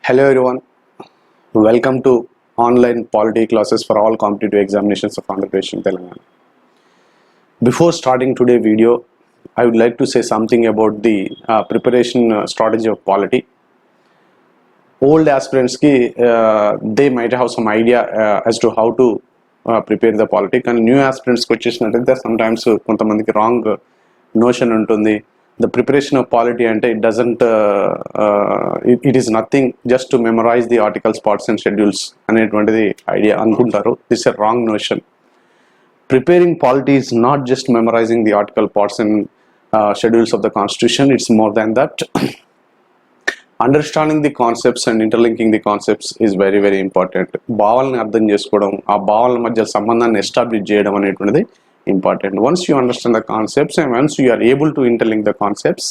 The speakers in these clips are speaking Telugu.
Hello everyone, welcome to online polity classes for all competitive examinations of Andhra Pradesh and Telangana. Before starting today's video, I would like to say something about the preparation strategy of polity. Old aspirants they might have some idea as to how to prepare the polity, and new aspirants వచ్చేసినట్లయితే sometimes కొంతమందికి wrong notion ఉంటుంది. The preparation of polity ante it doesn't it is nothing just to memorize the articles, parts and schedules అనేటువంటిది idea అనుకుంటారు. This is a wrong notion. Preparing polity is not just memorizing the article, parts and schedules of the constitution. It's more than that. Understanding the concepts and interlinking the concepts is very very important. భావాలను అర్థం చేసుకోవడం, ఆ భావాల మధ్య సంబంధాన్ని ఎస్టాబ్లిష్ చేయడం అనేటువంటిది important. Once you understand the concepts and once you are able to interlink the concepts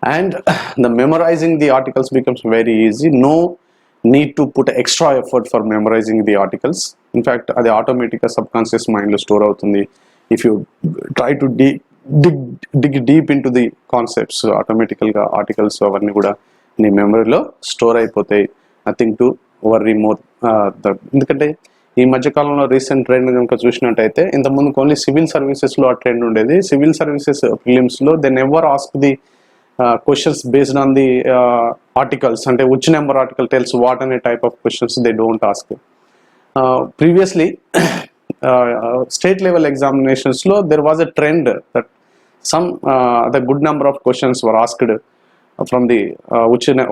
and the memorizing the articles becomes very easy. No need to put extra effort for memorizing the articles. In fact, the automatic subconscious mind lo store avutundi. If you try to dig deep into the concepts, so automatically articles avanni kuda nee memory lo store అయిపోతాయి. Nothing to worry more. ఎందుకంటే ఈ మధ్యకాలంలో రీసెంట్ ట్రెండ్ కనుక చూసినట్టయితే ఇంతకుముందు ఓన్లీ సివిల్ సర్వీసెస్లో ఆ ట్రెండ్ ఉండేది. సివిల్ సర్వీసెస్ ఫిలిమ్స్లో they never ask the questions based on the articles, అంటే which number article tells what అనే type of questions they don't ask. Previously state level ఎగ్జామినేషన్స్లో there was a trend that some the good number of questions were asked from the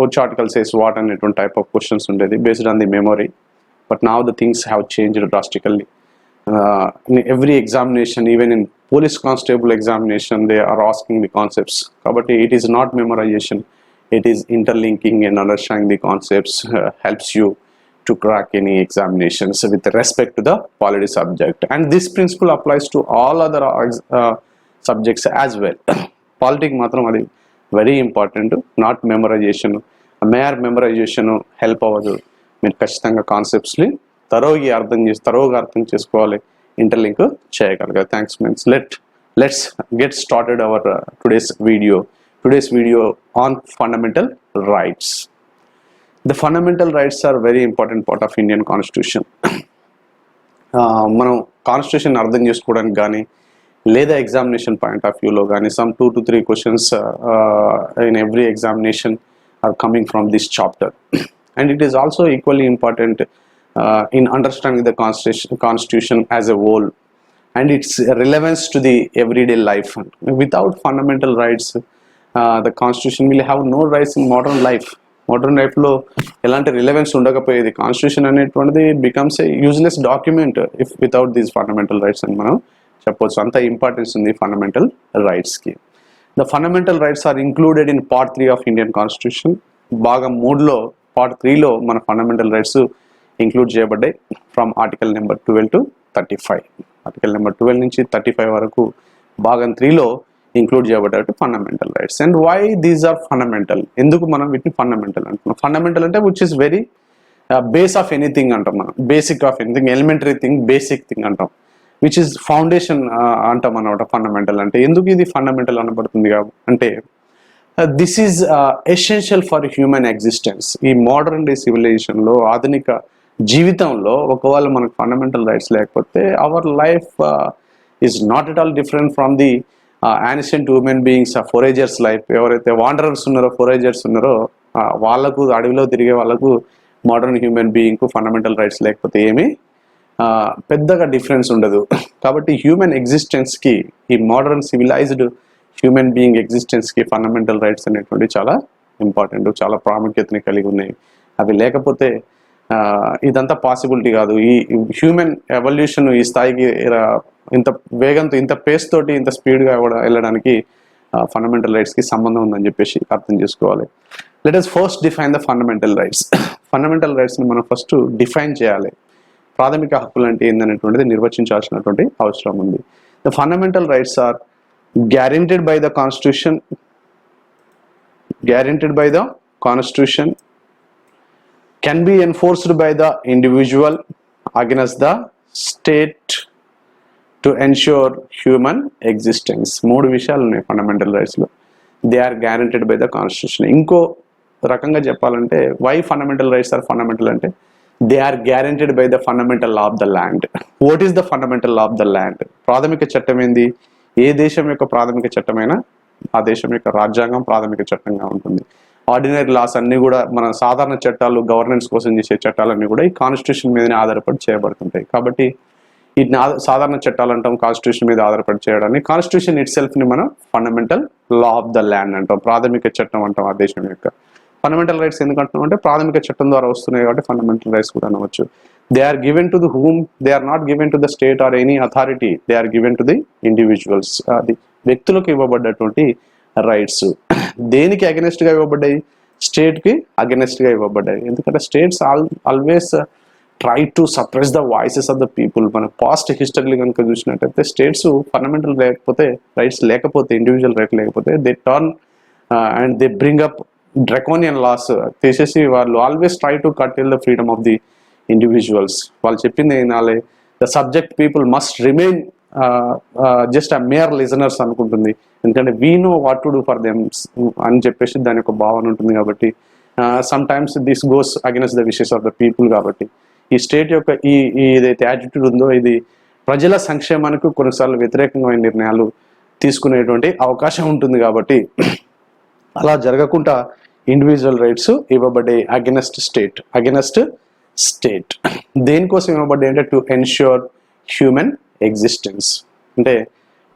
which article says what అనేటువంటి type of questions ఉండేది based on the memory. But now the things have changed drastically. In every examination, even in police constable examination, they are asking the concepts. But it is not memorization, it is interlinking and understanding the concepts helps you to crack any examinations with respect to the polity subject. And this principle applies to all other subjects as well. Politics matram adi very important, not memorization. Mere memorization help avadu. మీరు ఖచ్చితంగా కాన్సెప్ట్స్ని తరోగా అర్థం చేసుకోవాలి, ఇంటర్లింక్ చేయగలగాలి. Thanks means let's get started our today's video on fundamental rights. The fundamental rights are very important part of Indian constitution. మనం కాన్స్టిట్యూషన్ అర్థం చేసుకోవడానికి కానీ లేదా ఎగ్జామినేషన్ పాయింట్ ఆఫ్ వ్యూలో కానీ some 2 to 3 questions in every examination are coming from this chapter. And it is also equally important in understanding the constitution as a whole and its relevance to the everyday life. Without fundamental rights, the constitution will have no rights in modern life. Modern life lo elanti relevance undakapoyedi. Constitution అనేటువంటిది becomes a useless document if without these fundamental rights అని మనం చెప్పొచ్చు. అంత ఇంపార్టెన్స్ ఉంది fundamental rights కి. The fundamental rights are included in part 3 of Indian constitution. భాగం 3లో పార్ట్ 3లో మన ఫండమెంటల్ రైట్స్ ఇంక్లూడ్ చేయబడ్డాయి from article number 12 to 35. Article number 12 నుంచి 35 వరకు భాగం 3లో ఇంక్లూడ్ చేయబడ్డట్టు fundamental rights. And why these are fundamental, ఎందుకు మనం వీటిని ఫండమెంటల్ అంటున్నాం? ఫండమెంటల్ అంటే which is very base of anything అంటాం మనం, basic of anything, elementary thing, basic thing అంటాం, విచ్ ఇస్ ఫౌండేషన్ అంటాం అన్నమాట ఫండమెంటల్ అంటే. ఎందుకు ఇది ఫండమెంటల్ అనబడుతుంది అంటే this is essential for human existence. ఈ మోడర్న్ డే సివిలైజేషన్లో, ఆధునిక జీవితంలో ఒకవేళ మనకు ఫండమెంటల్ రైట్స్ లేకపోతే our life is not at all different from the ancient human beings, foragers life. ఎవరైతే వాండరర్స్ ఉన్నారో, ఫోరేజర్స్ ఉన్నారో, వాళ్ళకు అడవిలో తిరిగే వాళ్ళకు మోడర్న్ హ్యూమన్ బీయింగ్కు ఫండమెంటల్ రైట్స్ లేకపోతే ఏమీ పెద్దగా డిఫరెన్స్ ఉండదు. కాబట్టి హ్యూమన్ ఎగ్జిస్టెన్స్కి, ఈ మోడర్న్ సివిలైజ్డ్ హ్యూమన్ బీయింగ్ ఎగ్జిస్టెన్స్కి ఫండమెంటల్ రైట్స్ అనేటువంటి చాలా ఇంపార్టెంట్, చాలా ప్రాముఖ్యతని కలిగి ఉన్నాయి. అవి లేకపోతే ఇదంతా పాసిబిలిటీ కాదు. ఈ హ్యూమన్ ఎవల్యూషన్ ఈ స్థాయికి ఇంత వేగంతో, ఇంత పేస్ తోటి, ఇంత స్పీడ్గా వెళ్ళడానికి ఫండమెంటల్ రైట్స్కి సంబంధం ఉందని చెప్పేసి అర్థం చేసుకోవాలి. Let us first define the fundamental rights. Fundamental రైట్స్ని మనం ఫస్ట్ డిఫైన్ చేయాలి. ప్రాథమిక హక్కులు అంటే ఏందనేటువంటిది నిర్వచించాల్సినటువంటి అవసరం ఉంది. The fundamental rights are guaranteed by the constitution can be enforced by the individual against the state to ensure human existence. మూడు విషయాలు ఉన్నాయి ఫండమెంటల్ రైట్స్ లో. They are guaranteed by the constitution. ఇంకో రకంగా చెప్పాలంటే why fundamental rights are fundamental అంటే they are guaranteed by the fundamental law of the land. What is the fundamental law of the land? ప్రాథమిక చట్టం ఏంది? ఏ దేశం యొక్క ప్రాథమిక చట్టమైనా ఆ దేశం యొక్క రాజ్యాంగం ప్రాథమిక చట్టంగా ఉంటుంది. ఆర్డినరీ లాస్ అన్ని కూడా మన సాధారణ చట్టాలు, గవర్నెన్స్ కోసం చేసే చట్టాలన్నీ కూడా ఈ కాన్స్టిట్యూషన్ మీదనే ఆధారపడి చేయబడుతుంటాయి. కాబట్టి వీటిని సాధారణ చట్టాలు అంటాం, కాన్స్టిట్యూషన్ మీద ఆధారపడి చేయడాన్ని. కాన్స్టిట్యూషన్ ఇట్ సెల్ఫ్ ని మనం fundamental law of the land అంటాం, ప్రాథమిక చట్టం అంటాం ఆ దేశం యొక్క. ఫండమెంటల్ రైట్స్ ఎందుకంటున్నాం అంటే ప్రాథమిక చట్టం ద్వారా వస్తున్నాయి కాబట్టి ఫండమెంటల్ రైట్స్ కూడా అనవచ్చు. They are given to the whom, they are not given to the state or any authority, they are given to the individuals. అది వ్యక్తులకు ఇవ్వబడ్డటువంటి రైట్స్. దేనికి అగెనెస్ట్ గా ఇవ్వబడ్డాయి? స్టేట్ కి అగెనెస్ట్ గా ఇవ్వబడ్డాయి. ఎందుకంటే states always try to suppress the voices of the people. మన పాస్ట్ హిస్టరీలు కనుక చూసినట్టయితే స్టేట్స్ ఫండమెంటల్ రైట్స్ లేకపోతే, ఇండివిజువల్ రైట్ లేకపోతే they turn and they bring up draconian laws తీసేసి వాళ్ళు always try to curtail the freedom of the individuals. వాళ్ళు చెప్పింది వినాలి. The subject people must remain just a mere listeners అనుకుంటుంది. ఎందుకంటే we know what to do for them అని చెప్పేసి దాని ఒక భావన ఉంటుంది. కాబట్టి some times this goes against the wishes of the people. కాబట్టి ఈ స్టేట్ యొక్క ఈ ఏదైతే యాటిట్యూడ్ ఉందో ఇది ప్రజల సంక్షేమానికి కొన్నిసార్లు వ్యతిరేకంగా నిర్ణయాలు తీసుకునేటువంటి అవకాశం ఉంటుంది. కాబట్టి అలా జరగకుండా ఇండివిజువల్ రైట్స్ ఇవ్వబడ్డాయి అగెనెస్ట్ స్టేట్. దేనికోసం ఇవ్వబడ్డాయి అంటే టు ఎన్ష్యూర్ హ్యూమన్ ఎగ్జిస్టెన్స్. అంటే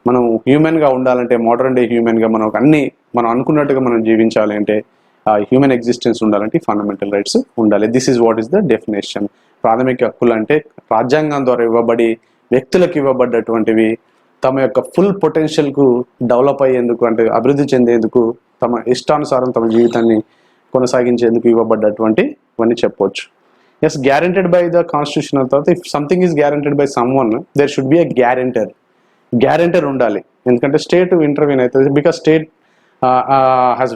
మనం హ్యూమన్గా ఉండాలంటే, మోడర్న్ డే హ్యూమన్గా మనం అనుకున్నట్టుగా మనం జీవించాలి అంటే, హ్యూమన్ ఎగ్జిస్టెన్స్ ఉండాలంటే ఫండమెంటల్ రైట్స్ ఉండాలి. This is what is the definition. ప్రాథమిక హక్కులు అంటే రాజ్యాంగం ద్వారా ఇవ్వబడి వ్యక్తులకు ఇవ్వబడ్డటువంటివి, తమ యొక్క ఫుల్ పొటెన్షియల్కు డెవలప్ అయ్యేందుకు, అంటే అభివృద్ధి చెందేందుకు, తమ ఇష్టానుసారం తమ జీవితాన్ని కొనసాగించేందుకు ఇవ్వబడ్డటువంటి ఇవన్నీ చెప్పవచ్చు. Yes, guaranteed by the constitution తర్వాత if something is guaranteed by someone there should be a guarantor ఉండాలి. ఎందుకంటే స్టేట్ ఇంటర్వ్యూన్ అవుతుంది. Because state has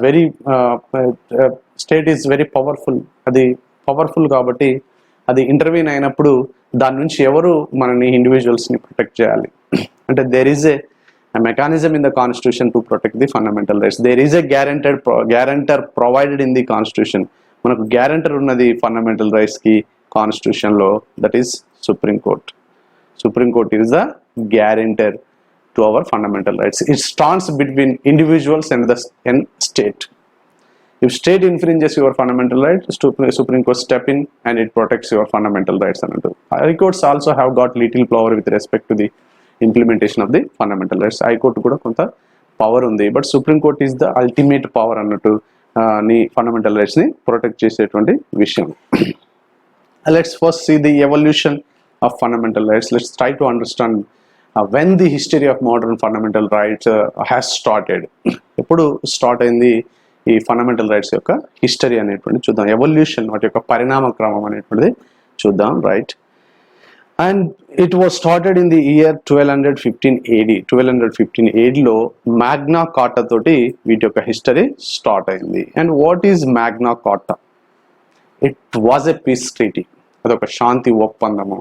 state is very powerful. అది పవర్ఫుల్ కాబట్టి అది ఇంటర్వ్యూన్ అయినప్పుడు దాని నుంచి ఎవరు మనని ఇండివిజువల్స్ని ప్రొటెక్ట్ చేయాలి అంటే there is a mechanism in the constitution to protect the fundamental rights. There is a guarantor provided in the constitution. మనకు గ్యారెంటర్ ఉన్నది ఫండమెంటల్ రైట్స్ కి కాన్స్టిట్యూషన్ లో, that is supreme court is the guarantor to our fundamental rights. It stands between individuals and state. If state infringes your fundamental rights, Supreme Court step in and it protects your fundamental rights అన్నట్టు. High courts also have got little power with respect to the implementation of the fundamental rights. High court కూడా కొంత పవర్ ఉంది, but supreme court is the ultimate power అన్నట్టు నీ ఫండమెంటల్ రైట్స్ ని ప్రొటెక్ట్ చేసేటువంటి విషయం. Let's first see the evolution of fundamental rights. Let's try to understand when the history of modern fundamental rights has started. ఎప్పుడు స్టార్ట్ అయింది ఈ ఫండమెంటల్ రైట్స్ యొక్క హిస్టరీ అనేటువంటి చూద్దాం. ఎవల్యూషన్, వాటి యొక్క పరిణామ క్రమం అనేటువంటిది చూద్దాం. Right, and it was started in the year 1215 AD. 1215 AD లో మ్యాగ్నా కార్టా తోటి వీటి యొక్క హిస్టరీ స్టార్ట్ అయింది. And what is Magna కార్టా? It was a piece treaty. అదొక శాంతి ఒప్పందము.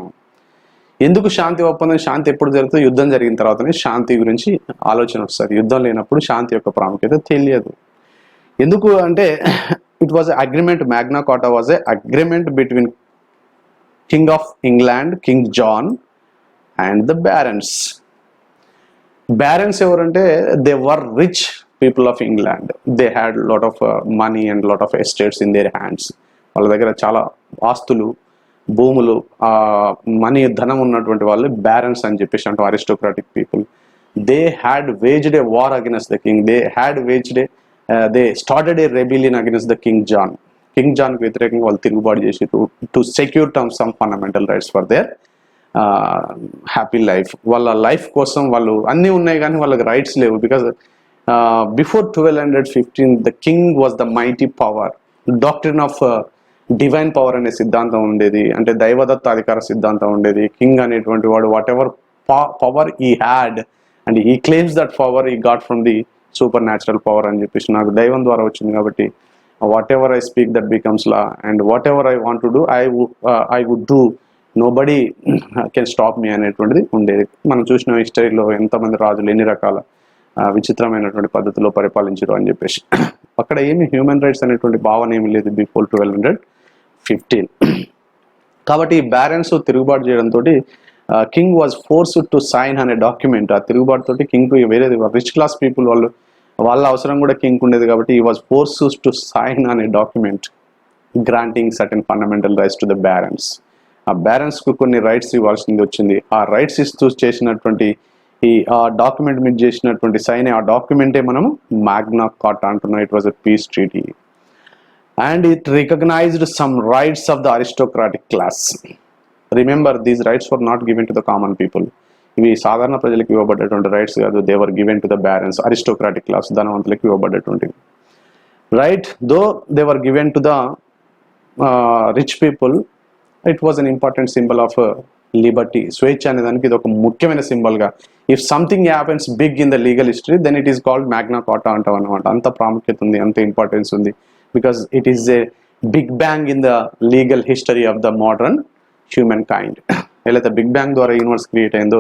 ఎందుకు శాంతి ఒప్పందం? శాంతి ఎప్పుడు జరుగుతుంది? యుద్ధం జరిగిన తర్వాతనే శాంతి గురించి ఆలోచన వస్తుంది. యుద్ధం లేనప్పుడు శాంతి యొక్క ప్రాముఖ్యత తెలియదు. ఎందుకు అంటే it was agreement. Magna Carta was a agreement between king of England, King John and the barons. Barons ఎవరంటే they were rich people of England. They had lot of money and lot of estates in their hands. వాళ్ళ దగ్గర చాలా ఆస్తులు, భూములు, మనీ, ధనం ఉన్నటువంటి వాళ్ళు బ్యారన్స్ అని చెప్పేసి అంటాం. Aristocratic people. They had waged a war against the king. They started a rebellion against the King John. King జాన్కి వ్యతిరేకంగా వాళ్ళు తిరుగుబాటు చేసి to secure some fundamental rights for their happy life. వాళ్ళ లైఫ్ కోసం వాళ్ళు అన్నీ ఉన్నాయి కానీ వాళ్ళకి రైట్స్ లేవు. Because before 1215 the king was the mighty power. Doctrine of divine power అనే సిద్ధాంతం ఉండేది, అంటే దైవదత్త అధికార సిద్ధాంతం ఉండేది. కింగ్ అనేటువంటి వాడు whatever power he had and he claims that power he got from the supernatural power అని చెప్పేసి, నాకు దైవం ద్వారా వచ్చింది కాబట్టి whatever I speak that becomes law and whatever I want to do I would do, nobody can stop me అనేటువంటిది ఉండేది. మనం చూసిన హిస్టరీలో ఎంతమంది రాజులు ఎన్ని రకాల విచిత్రమైనటువంటి పద్ధతిలో పరిపాలించారు అని చెప్పేసి. అక్కడ ఏమి హ్యూమన్ రైట్స్ అనేటువంటి భావన ఏమి లేదు బిఫోర్ 1215. కాబట్టి ఈ బ్యారెన్స్ తిరుగుబాటు చేయడంతో king was forced to sign అనే డాక్యుమెంట్. ఆ తిరుగుబాటు తోటి కింగ్ వేరే రిచ్ క్లాస్ పీపుల్ వాళ్ళ అవసరం కూడా కింగ్ ఉండేది కాబట్టి ఈ వాజ్ ఫోర్స్డ్ టు సైన్ అనే document granting certain fundamental rights to the barons. ఆ బ్యారెన్స్ కు కొన్ని రైట్స్ ఇవ్వాల్సింది వచ్చింది. ఆ రైట్స్ ఇస్తూ చేసినటువంటి ఆ డాక్యుమెంట్ మీద చేసినటువంటి సైన్, ఆ డాక్యుమెంటే మనం మ్యాగ్నా కార్టా అంటున్నాం. It was a piece treaty and it recognized some rights of the aristocratic class. Remember, these rights were not given to the common people. ఇవి సాధారణ ప్రజలకు ఇవ్వబడ్డటువంటి రైట్స్ కాదు. They were given to the barons, aristocratic class, ధనవంతులకు ఇవ్వబడ్డటువంటివి. Right, though they were given to the rich people, it was an important symbol of liberty. స్వేచ్ఛ అనే దానికి ఇది ఒక ముఖ్యమైన సింబల్గా. If something happens big in the legal history then it is called Magna Carta అంటాం అనమాట. అంత ప్రాముఖ్యత ఉంది, అంత ఇంపార్టెన్స్ ఉంది. Because it is a big bang in the legal history of the modern humankind. ఏదైతే బిగ్ బ్యాంగ్ ద్వారా యూనివర్స్ క్రియేట్ అయిందో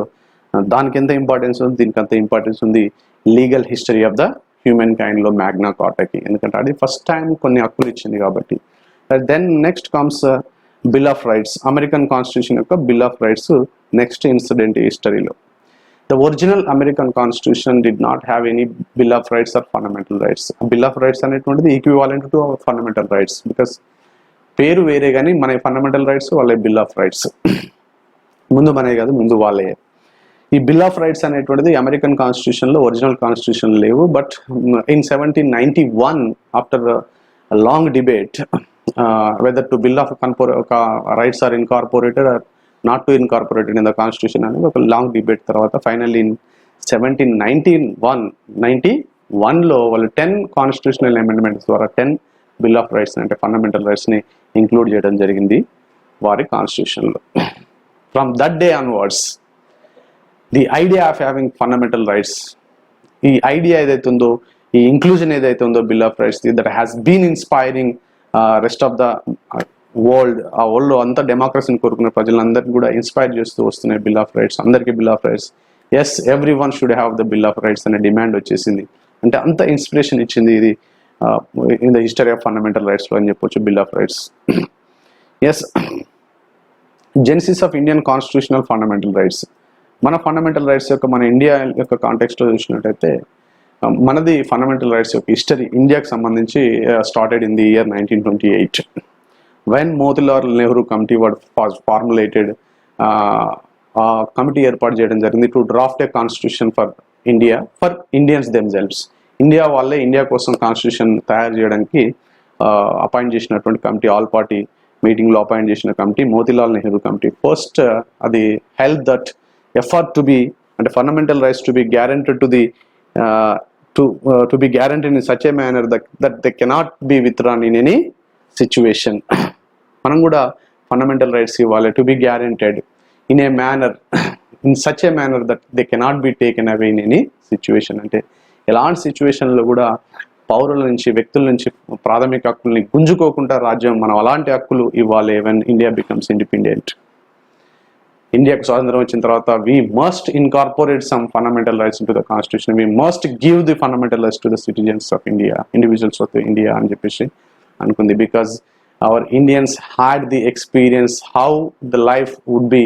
దానికి ఎంత ఇంపార్టెన్స్ ఉంది, దీనికి అంత ఇంపార్టెన్స్ ఉంది లీగల్ హిస్టరీ ఆఫ్ ద హ్యూమన్ కైండ్లో మ్యాగ్నా కార్టాకి. ఎందుకంటే అది ఫస్ట్ టైం కొన్ని హక్కులు ఇచ్చింది కాబట్టి. Then next comes Bill of Rights. American constitution యొక్క Bill of Rights next incident హిస్టరీలో. The original American Constitution did not have any Bill of Rights or fundamental rights. Bill of Rights అనేటువంటిది equivalent to fundamental rights. Because పేరు వేరే కానీ మన ఫండమెంటల్ రైట్స్ వాళ్ళే బిల్ ఆఫ్ రైట్స్. ముందు మనే కాదు, ముందు వాళ్ళే. ఈ బిల్ ఆఫ్ రైట్స్ అనేటువంటిది అమెరికన్ కాన్స్టిట్యూషన్లో, ఒరిజినల్ కాన్స్టిట్యూషన్ లేవు. But in 1791 after long debate whether to Bill of Rights are incorporated or not to incorporated in the constitution అనేది ఒక లాంగ్ డిబేట్ తర్వాత ఫైనల్లీ ఇన్ 1791లో వాళ్ళు 10 కాన్స్టిట్యూషనల్ అమెండ్మెంట్స్ ద్వారా 10 బిల్ ఆఫ్ రైట్స్ అంటే ఫండమెంటల్ రైట్స్ని ఇంక్లూడ్ చేయడం జరిగింది వారి కాన్స్టిట్యూషన్లో. From that day onwards the idea of having fundamental rights, ఈ ఐడియా ఏదైతే ఉందో, ఈ ఇంక్లూజన్ ఏదైతే ఉందో Bill of Rights, that has been inspiring rest of the world. ఆ వరల్డ్లో అంతా డెమోక్రసీని కోరుకునే ప్రజలందరికీ కూడా ఇన్స్పైర్ చేస్తూ వస్తున్నాయి బిల్ ఆఫ్ రైట్స్. అందరికీ Bill of Rights, yes everyone should have the Bill of Rights అనే డిమాండ్ వచ్చేసింది. అంటే అంత ఇన్స్పిరేషన్ ఇచ్చింది ఇది in the history of fundamental రైట్స్లో అని చెప్పొచ్చు Bill of Rights. Yes, genesis of Indian constitutional fundamental rights. మన ఫండమెంటల్ రైట్స్ యొక్క, మన ఇండియా యొక్క కాంటెక్స్ట్లో చూసినట్టయితే మనది ఫండమెంటల్ రైట్స్ యొక్క హిస్టరీ ఇండియాకి సంబంధించి started in the year 1928 when Motilal Nehru Committee was formulated. ఆ కమిటీ ఏర్పాటు చేయడం జరిగింది to draft a constitution for India, for Indians themselves. India వాళ్ళే ఇండియా కోసం కాన్స్టిట్యూషన్ తయారు చేయడానికి అపాయింట్ చేసినటువంటి కమిటీ, ఆల్ పార్టీ మీటింగ్లో అపాయింట్ చేసిన committee Motilal Nehru committee. First అది help that effort to be, అంటే fundamental rights to be guaranteed to the to be guaranteed in such a manner that they cannot be withdrawn in any situation. మనం కూడా ఫండమెంటల్ రైట్స్ ఇవ్వాలి, to be guaranteed in a manner, in such a manner that they cannot be taken away in any situation. అంటే ఎలాంటి సిచ్యువేషన్లో కూడా పౌరుల నుంచి, వ్యక్తుల నుంచి ప్రాథమిక హక్కుల్ని గుంజుకోకుండా రాజ్యం మనం అలాంటి హక్కులు ఇవ్వాలి. వెన్ ఇండియా బికమ్స్ ఇండిపెండెంట్, ఇండియాకు స్వాతంత్రం వచ్చిన తర్వాత we must incorporate some fundamental rights in to the constitution, we must give the fundamental rights to the citizens of India, individuals of India అని చెప్పేసి అనుకుంది. Because our Indians had the experience how the life would be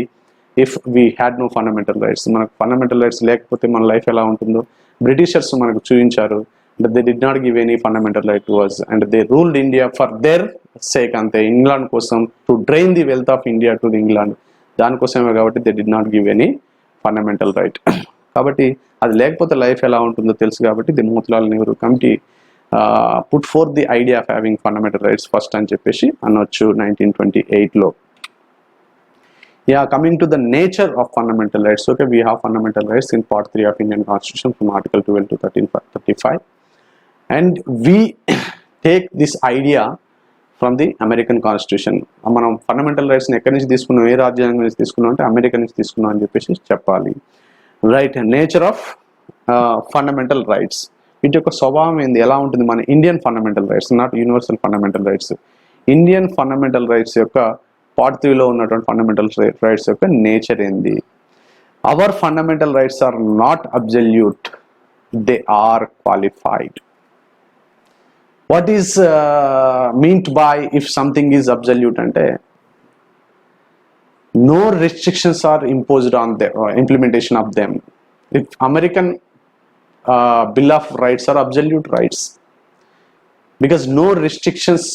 if we had no fundamental rights. మనకు ఫండమెంటల్ రైట్స్ లేకపోతే మన లైఫ్ ఎలా ఉంటుందో బ్రిటిషర్స్ మనకు చూపించారు. But they did not give any fundamental right to us and they ruled India for their sake. అంతే, ఇంగ్లాండ్ కోసం, to drain the wealth of India to the England, దానికోసమే కాబట్టి they did not give any fundamental right. కాబట్టి అది లేకపోతే లైఫ్ ఎలా ఉంటుందో తెలుసు కాబట్టి the Motilal Nehru committee put forth the idea of having fundamental rights first అని చెప్పేసి అనొచ్చు 1928లో. Coming to the nature of fundamental rights. Okay, we have fundamental rights in part 3 of Indian Constitution from article 12 to 1335 and we take this idea from the American Constitution. మనం ఫండమెంటల్ రైట్స్ని ఎక్కడి నుంచి తీసుకున్నాం, ఏ రాజ్యాంగం నుంచి తీసుకున్నాం అంటే అమెరికా నుంచి తీసుకున్నాం అని చెప్పేసి చెప్పాలి. Right, nature of fundamental rights, వీటి యొక్క స్వభావం ఏంది, ఎలా ఉంటుంది. మన Indian fundamental rights, not universal fundamental rights, Indian fundamental rights యొక్క పార్ట్ 3లో ఉన్నటువంటి ఫండమెంటల్ రైట్స్ యొక్క నేచర్ ఏంది. Our fundamental rights are not absolute, they are qualified. What is meant by if something is absolute ante no restrictions are imposed on the implementation of them. If American Bill of Rights are absolute rights because no restrictions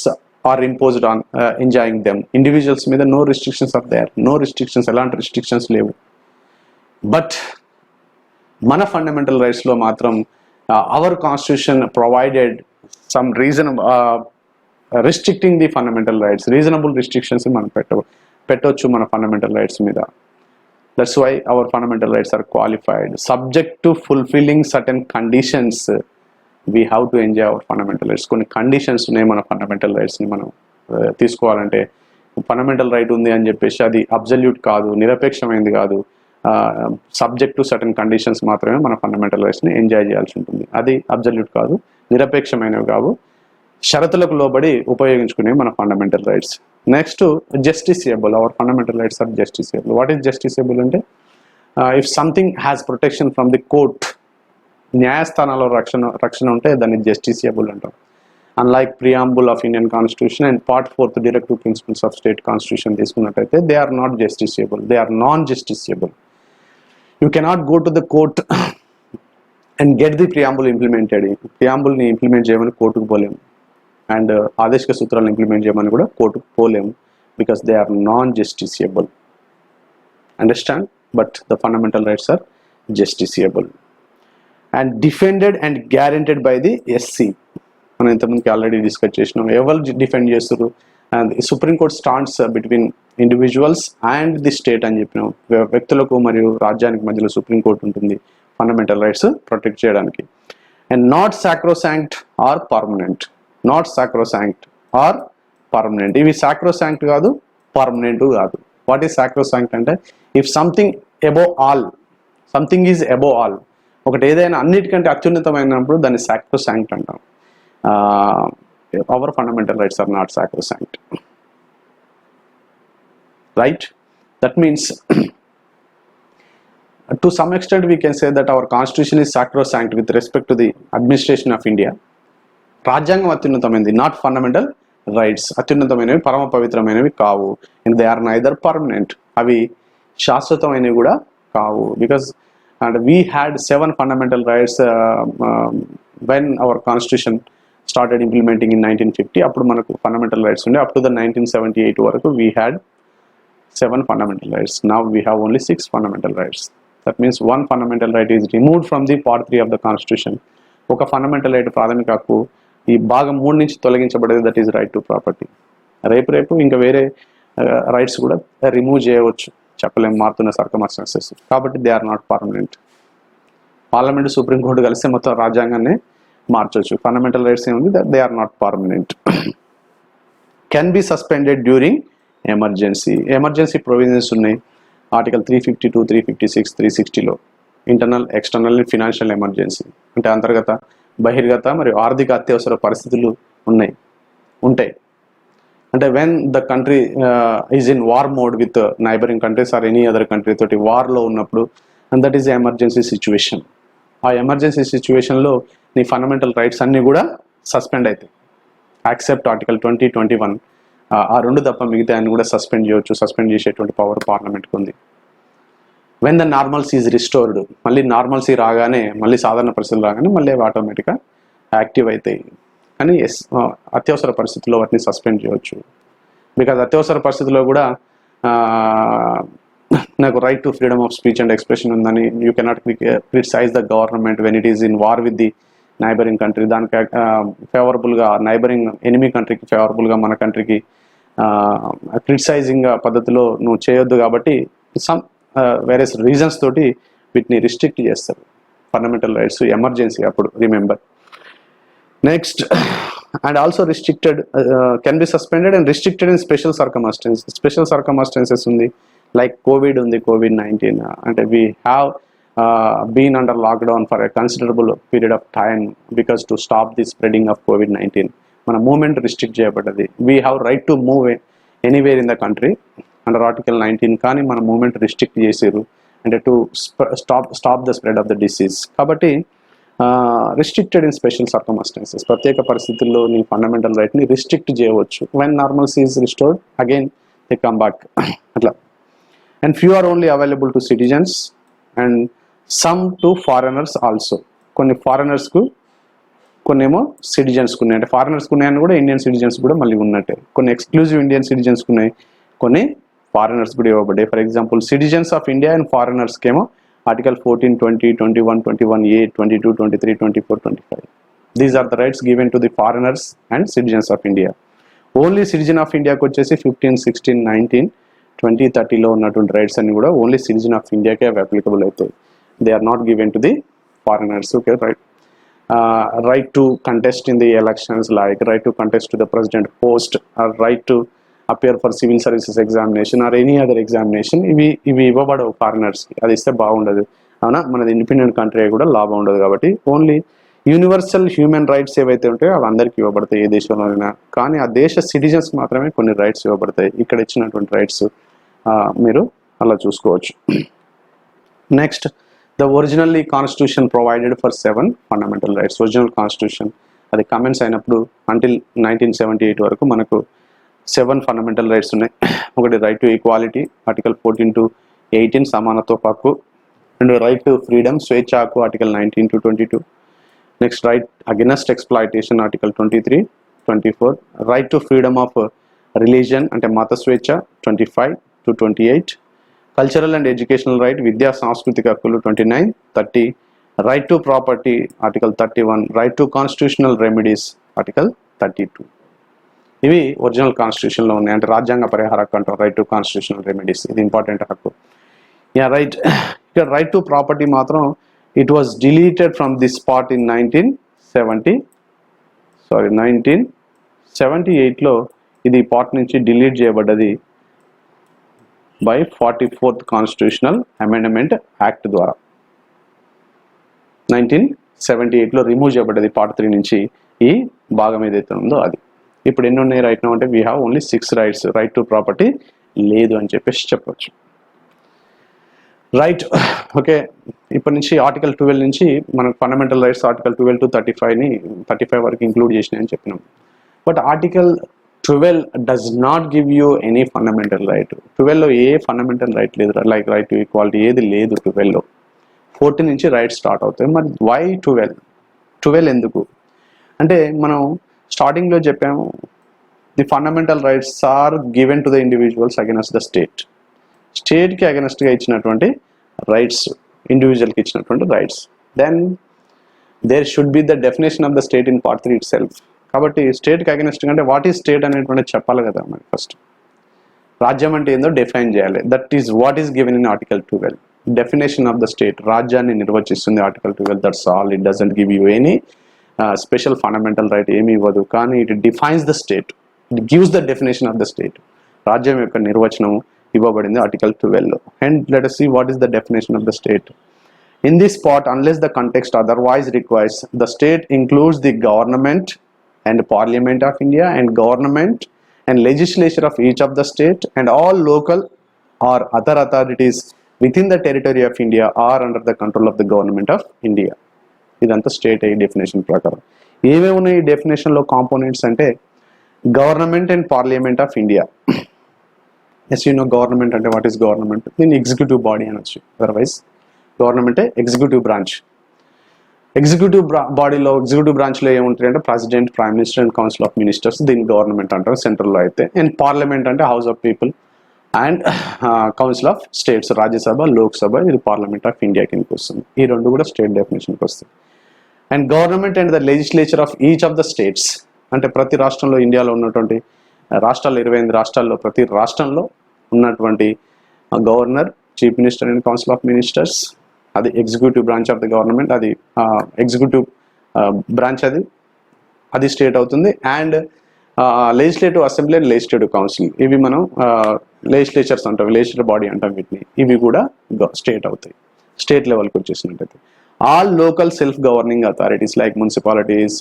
are imposed on enjoying them. Individuals మీద no restrictions are there, no restrictions, ఎలాంటి restrictions లేవు. బట్ మన ఫండమెంటల్ రైట్స్లో మాత్రం our constitution provided some reason restricting the fundamental rights, reasonable restrictions మనం పెట్టవచ్చు మన ఫండమెంటల్ రైట్స్ మీద. That's why our fundamental rights are qualified. Subject to fulfilling certain conditions we have to enjoy our fundamental rights. కొన్ని కండిషన్స్ ఉన్నాయి మన ఫండమెంటల్ రైట్స్ని మనం తీసుకోవాలంటే. ఫండమెంటల్ రైట్ ఉంది అని చెప్పేసి అది అబ్జల్యూట్ కాదు, నిరపేక్షమైంది కాదు. సబ్జెక్ట్ టు సర్టన్ కండిషన్స్ మాత్రమే మన ఫండమెంటల్ రైట్స్ని ఎంజాయ్ చేయాల్సి ఉంటుంది. అది అబ్జల్యూట్ కాదు, నిరపేక్షమైనవి కావు, షరతులకు లోబడి ఉపయోగించుకునేవి మన fundamental rights. Next justiciable. Our fundamental rights are justiciable. What is justiciable అంటే if something has protection from the court, న్యాయస్థానాల్లో రక్షణ ఉంటే దాన్ని జస్టిసియబుల్ అంటాం. Unlike preamble of Indian constitution and part 4 directive principles of state constitution తీసుకున్నట్టయితే they are not justiciable, they are non justiciable. You cannot go to the court and get the preamble implemented. ప్రియాంబుల్ని ఇంప్లిమెంట్ చేయమని కోర్టుకు పోలేము, అండ్ ఆదేశిక సూత్రాలను ఇంప్లిమెంట్ చేయమని కూడా కోర్టుకు పోలేము, because they are non justiciable. Understand? But the fundamental rights are justiciable and defended and guaranteed by the SC. మనం ఇంతమందికి ఆల్రెడీ డిస్కస్ చేసినాం. ఎవరు డిఫెండ్ చేస్తారు? And Supreme Court stands between individuals and the state అని చెప్పినాం. వ్యక్తులకు మరియు రాజ్యానికి మధ్యలో సుప్రీంకోర్టు ఉంటుంది ఫండమెంటల్ రైట్స్ ప్రొటెక్ట్ చేయడానికి. And not sacrosanct or permanent. Not sacrosanct or permanent. ఇవి సాక్రోసాంక్ట్ కాదు, పర్మనెంట్ కాదు. వాట్ ఈస్ సాక్రోసాంక్ట్ అంటే if something above all, something is above all, ఒకటి ఏదైనా అన్నిటికంటే అత్యున్నతమైనప్పుడు దాన్ని సాక్రోసాంక్ట్ అంటాం. Our fundamental rights are not sacrosanct, right? That means to some extent we can say that our constitution is sacrosanct with respect to the administration of India. రాజ్యాంగం అత్యున్నతమైనది, నాట్ ఫండమెంటల్ రైట్స్. అత్యున్నతమైనవి, పరమ పవిత్రమైనవి కావు. And they are neither permanent. అవి శాశ్వతమైనవి కూడా కావు. Because and we had 7 fundamental rights when our constitution started implementing in 1950. అప్పుడు మనకు ఫండమెంటల్ రైట్స్ ఉండే. అప్ టు ద 1978 వరకు we had 7 fundamental rights. Now we have only 6 fundamental rights. That means 1 fundamental right is removed from the part 3 of the constitution. ఒక ఫండమెంటల్ రైట్, ప్రాథమిక హక్కు ఈ భాగం 3 నుంచి తొలగించబడేది, that is right to property. రేపు ఇంకా వేరే రైట్స్ కూడా రిమూవ్ చేయవచ్చు, చెప్పలేము, మారుతున్న సర్కమ్స్టాన్సెస్. కాబట్టి they are not permanent. Parliament, Supreme Court కలిస్తే మొత్తం రాజ్యాంగాన్ని మార్చవచ్చు. ఫండమెంటల్ రైట్స్ ఏముంది, they are not permanent. Can be suspended during emergency. Emergency provisions ఉన్నాయి ఆర్టికల్ 352, 356, 360లో. ఇంటర్నల్, ఎక్స్టర్నల్, ఫినాన్షియల్ ఎమర్జెన్సీ అంటే అంతర్గత, బహిర్గత మరియు ఆర్థిక అత్యవసర పరిస్థితులు ఉంటాయి. అంటే when the country is in war mode with neighbouring countries or any other country తోటి వార్లో ఉన్నప్పుడు, and that is emergency situation. ఆ ఎమర్జెన్సీ సిచ్యువేషన్లో నీ ఫండమెంటల్ రైట్స్ అన్నీ కూడా సస్పెండ్ అవుతాయి. యాక్సెప్ట్ ఆర్టికల్ 20, 21 ఆ 2 తప్ప మిగతా అన్ని కూడా సస్పెండ్ చేయవచ్చు. సస్పెండ్ చేసేటువంటి పవర్ పార్లమెంట్కి ఉంది. When the normalcy is restored, మళ్ళీ నార్మల్సీ రాగానే, మళ్ళీ సాధారణ పరిస్థితులు రాగానే మళ్ళీ ఆటోమేటిక్గా యాక్టివ్ అవుతాయి. కానీ అత్యవసర పరిస్థితుల్లో వాటిని సస్పెండ్ చేయవచ్చు. బికాజ్ అత్యవసర పరిస్థితుల్లో కూడా నాకు right to freedom of speech and expression ఉందని, you cannot criticise the government when it is in war with the neighbouring country. దానికి ఫేవరబుల్గా, నైబరింగ్ ఎనిమీ కంట్రీకి ఫేవరబుల్గా మన కంట్రీకి క్రిటిసైజింగ్ పద్ధతిలో నువ్వు చేయొద్దు. కాబట్టి సమ్ వేరియస్ రీజన్స్ తోటి వీటిని రిస్ట్రిక్ట్ చేస్తారు ఫండమెంటల్ రైట్స్ ఎమర్జెన్సీ అప్పుడు. Remember. Next, and also restricted, can be suspended and restricted in special circumstances. Special circumstances ఉంది, లైక్ కోవిడ్ ఉంది, COVID-19. అంటే we have been under lockdown for a considerable period of time because to stop the spreading of COVID-19. మన మూవ్మెంట్ రిస్ట్రిక్ట్ చేయబడ్డది. We have right to move anywhere in the country under article 19, కానీ మన మూవ్మెంట్ రిస్ట్రిక్ట్ చేసారు అంటే to stop the spread of the disease. కాబట్టి రిస్ట్రిక్టెడ్ ఇన్ స్పెషల్ సర్కమ్స్టాన్సెస్, ప్రత్యేక పరిస్థితుల్లో నీ ఫండమెంటల్ రైట్ని రిస్ట్రిక్ట్ చేయవచ్చు. When normalcy is restored again they come back అట్లా. And few are only available to citizens and some to foreigners also. కొన్ని ఫారెనర్స్కు, కొన్ని ఏమో సిటిజన్స్కు ఉన్నాయి. అంటే ఫారెనర్స్కు ఉన్నాయని కూడా ఇండియన్ సిటిజన్స్ కూడా మళ్ళీ ఉన్నట్టే. కొన్ని ఎక్స్క్లూజివ్ ఇండియన్ సిటిజన్స్కు ఉన్నాయి, కొన్ని ఫారెనర్స్ కూడా ఇవ్వబడ్డాయి. For example citizens of India and ఫారెనర్స్కి ఏమో Article 14, 20, 21, 21A, 22, 23, 24, 25. These are the rights given to the foreigners and citizens of India. Only citizen of India కు వచ్చేసి 15, 16, 19, 20, 30లో ఉన్నటువంటి రైట్స్ అన్ని కూడా ఓన్లీ సిటిజన్ ఆఫ్ ఇండియాకే అప్లికబుల్ అవుతాయి. They are not given to the foreigners. Okay, right. Right to contest in the elections, like right to contest to the president post, or right to appear for civil services examination or any other examination, ఇవి ఇవ్వబడవు ఫారినర్స్కి. అది ఇస్తే బాగుండదు. అవునా, మనది ఇండిపెండెంట్ కంట్రీ కూడా లాభం ఉండదు. కాబట్టి ఓన్లీ యూనివర్సల్ హ్యూమన్ రైట్స్ ఏవైతే ఉంటాయో అవి అందరికీ ఇవ్వబడతాయి ఏ దేశంలోనైనా. కానీ ఆ దేశ సిటిజన్స్ మాత్రమే కొన్ని రైట్స్ ఇవ్వబడతాయి. ఇక్కడ ఇచ్చినటువంటి రైట్స్ మీరు అలా చూసుకోవచ్చు. Next, the originally constitution provided for 7 fundamental rights. Original constitution అది కమెంట్స్ అయినప్పుడు అంటిల్ 1978 వరకు మనకు 7 ఫండమెంటల్ రైట్స్ ఉన్నాయి. ఒకటి right to equality, article 14 to 18 సమానత్వ హక్కు. అండ్ రైట్ టు ఫ్రీడమ్, స్వేచ్ఛ హక్కు, article 19 to 22. Next, right against exploitation, article 23, 24. Right to freedom of religion అంటే మత స్వేచ్ఛ, 25 to 28. Cultural and educational right, విద్యా సాంస్కృతిక హక్కులు, 29, 30. Right to property, article 31. Right to constitutional remedies, article 32. ఇవి ఒరిజినల్ కాన్స్టిట్యూషన్లో ఉన్నాయి. అంటే రాజ్యాంగ పరిహార హక్కు అంటారు, రైట్ టు కాన్స్టిట్యూషనల్ రెమెడీస్. ఇది ఇంపార్టెంట్ హక్కు. Yeah, right. ఇక్కడ రైట్ టు ప్రాపర్టీ మాత్రం it was deleted from this part in 1978లో ఇది పార్ట్ నుంచి డిలీట్ చేయబడ్డది by 44th constitutional amendment act ద్వారా. 1978లో రిమూవ్ చేయబడ్డది పార్ట్ 3 నుంచి ఈ భాగం ఏదైతే ఉందో అది. ఇప్పుడు ఎన్ని ఉన్నాయి రైట్ నౌ అంటే we have only 6 rights. Right to property లేదు అని చెప్పేసి చెప్పవచ్చు. Right, okay. ఇప్పటి నుంచి ఆర్టికల్ 12 నుంచి మనకు ఫండమెంటల్ రైట్స్ ఆర్టికల్ 12 to 35 వరకు ఇంక్లూడ్ చేసినాయని చెప్పినాం. But article 12 does not give you any fundamental right. 12లో ఏ ఫండమెంటల్ రైట్ లేదు, లైక్ రైట్ టు ఈక్వాలిటీ ఏది లేదు 12లో. 14 నుంచి రైట్స్ స్టార్ట్ అవుతాయి. మరి వై 12 ఎందుకు అంటే మనం స్టార్టింగ్లో చెప్పాము, the fundamental rights are given to the individuals against the state. స్టేట్కి అగెన్స్ట్గా ఇచ్చినటువంటి రైట్స్, ఇండివిజువల్కి ఇచ్చినటువంటి rights. Then there should be the definition of the state in part 3 itself. కాబట్టి స్టేట్కి అగెన్స్ట్గా అంటే వాట్ ఈజ్ స్టేట్ అనేటువంటిది చెప్పాలి కదా మరి. ఫస్ట్ రాజ్యం అంటే ఏందో డిఫైన్ చేయాలి. That is what is given in article 12. Definition of the state, రాజ్యాన్ని నిర్వచిస్తుంది article 12. That's all. It doesn't give you any special fundamental right, ఏమి ఇవ్వదు. కానీ it defines the state, it gives the definition of the state. రాజ్యం యొక్క నిర్వచనం ఇవ్వబడింది ఆర్టికల్ 12లో. And let us see what is the definition of the state. In this part, unless the context otherwise requires, the state includes the government and parliament of India and government and legislature of each of the state and all local or other authorities within the territory of India are under the control of the government of India. ఇదంతా స్టేట్ అయ్యి డెఫినేషన్ ప్రకారం. ఏమేమి ఉన్నాయి ఈ డెఫినేషన్లో కాంపోనెంట్స్ అంటే government and parliament of India. Yes you know government అంటే వాట్ ఈస్ గవర్నమెంట్? దీన్ని ఎగ్జిక్యూటివ్ బాడీ అనొచ్చు. Otherwise government executive branch. Executive బాడీలో ఎగ్జిక్యూటివ్ బ్రాంచ్లో ఏముంటాయి అంటే president, prime minister and council of ministers. దీన్ని గవర్నమెంట్ అంటారు సెంట్రల్లో అయితే. అండ్ పార్లమెంట్ అంటే house of people and council of states, Rajya Sabha, Lok Sabha. ఇది పార్లమెంట్ ఆఫ్ ఇండియా కిందకి వస్తుంది. ఈ రెండు కూడా స్టేట్ డెఫినేషన్కి వస్తుంది. And government and the legislature of each of the states అంటే ప్రతి రాష్ట్రంలో, ఇండియాలో ఉన్నటువంటి రాష్ట్రాల్లో 28 రాష్ట్రాల్లో ప్రతి రాష్ట్రంలో ఉన్నటువంటి governor, chief minister and council of ministers, అది executive branch of the government. అది ఎగ్జిక్యూటివ్ బ్రాంచ్, అది స్టేట్ అవుతుంది. And legislative assembly and legislative council, ఇవి మనం లెజిస్లేచర్స్ అంటాం, లెజిస్లేటివ్ బాడీ అంటాం వీటిని. ఇవి కూడా స్టేట్ అవుతాయి స్టేట్ లెవెల్కి వచ్చేసినట్టయితే. All local self governing authorities like municipalities,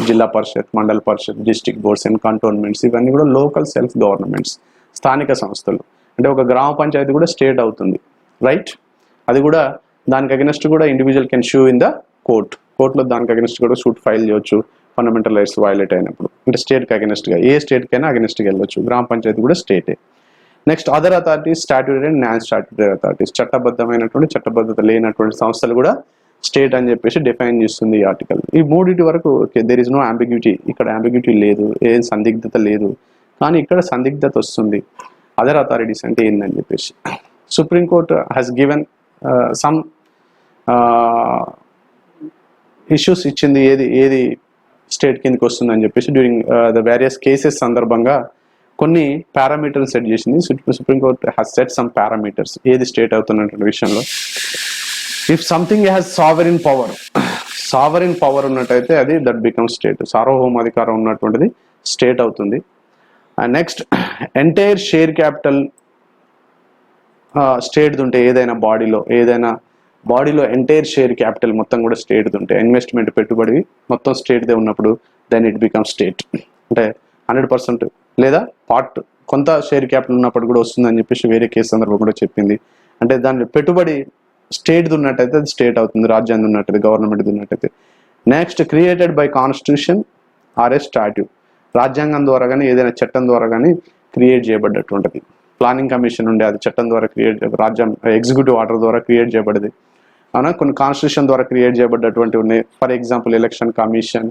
Zilla Parishad, Mandal Parishad, district boards and cantonments, ఇవన్నీ కూడా లోకల్ సెల్ఫ్ గవర్నమెంట్స్, స్థానిక సంస్థలు. అంటే ఒక గ్రామ పంచాయతీ కూడా స్టేట్ అవుతుంది, రైట్? అది కూడా దానికి అగెనెస్ట్ కూడా individual can shoe in the court. కోర్టులో దానికి అగెనిస్ట్ కూడా సూట్ ఫైల్ చేయొచ్చు ఫండమెంటల్ రైట్స్ వైలేట్ అయినప్పుడు. అంటే స్టేట్కి అగెనిస్ట్గా ఏ స్టేట్కైనా అగెనిస్ట్గా వెళ్ళొచ్చు. గ్రామ పంచాయతీ కూడా స్టేటే. Next other authorities, statutory and non statutory authorities, చట్టబద్ధమైనటువంటి చట్టబద్ధత లేనటువంటి సంస్థలు కూడా స్టేట్ అని చెప్పేసి డిఫైన్ చేస్తుంది ఈ ఆర్టికల్. ఈ మూడింటి వరకు okay, there is no ambiguity, ఇక్కడ అంబిగ్యూటీ లేదు, ఏం సందిగ్ధత లేదు. కానీ ఇక్కడ సందిగ్ధత వస్తుంది, అదర్ అథారిటీస్ అంటే ఏందని చెప్పేసి. Supreme court has given some issues ఇచ్చింది, ఏది స్టేట్ కిందకి వస్తుందని చెప్పేసి. డ్యూరింగ్ ద వేరియస్ కేసెస్ సందర్భంగా కొన్ని పారామీటర్స్ సెట్ చేసింది. Supreme court has set some parameters ఏది స్టేట్ అవుతున్నటువంటి విషయంలో. If something has sovereign power ఉన్నట్టయితే అది దట్ బికమ్ స్టేట్, సార్వభౌమాధికారం ఉన్నటువంటిది స్టేట్ అవుతుంది. And next entire share capital state ఉంటే, ఏదైనా బాడీలో ఎంటైర్ షేర్ క్యాపిటల్ మొత్తం కూడా స్టేట్ ఉంటే, ఇన్వెస్ట్మెంట్ పెట్టుబడి మొత్తం స్టేట్దే ఉన్నప్పుడు దెన్ ఇట్ బికమ్ స్టేట్. అంటే 100% లేదా పార్ట్ కొంత షేర్ క్యాపిటల్ ఉన్నప్పుడు కూడా వస్తుందని చెప్పేసి వేరే కేసు సందర్భం కూడా చెప్పింది. అంటే దాని పెట్టుబడి స్టేట్ది ఉన్నట్టయితే అది స్టేట్ అవుతుంది, రాజ్యాంగం ఉన్నట్టయితే, గవర్నమెంట్ది ఉన్నట్టయితే. Next created by constitution are A statute, రాజ్యాంగం ద్వారా కానీ ఏదైనా చట్టం ద్వారా కానీ క్రియేట్ చేయబడ్డటువంటిది. ప్లానింగ్ కమిషన్ ఉండే, అది చట్టం ద్వారా ఎగ్జిక్యూటివ్ ఆర్డర్ ద్వారా క్రియేట్ చేయబడింది. అవునా, కొన్ని కాన్స్టిట్యూషన్ ద్వారా క్రియేట్ చేయబడ్డటువంటి ఉన్నాయి. For example election commission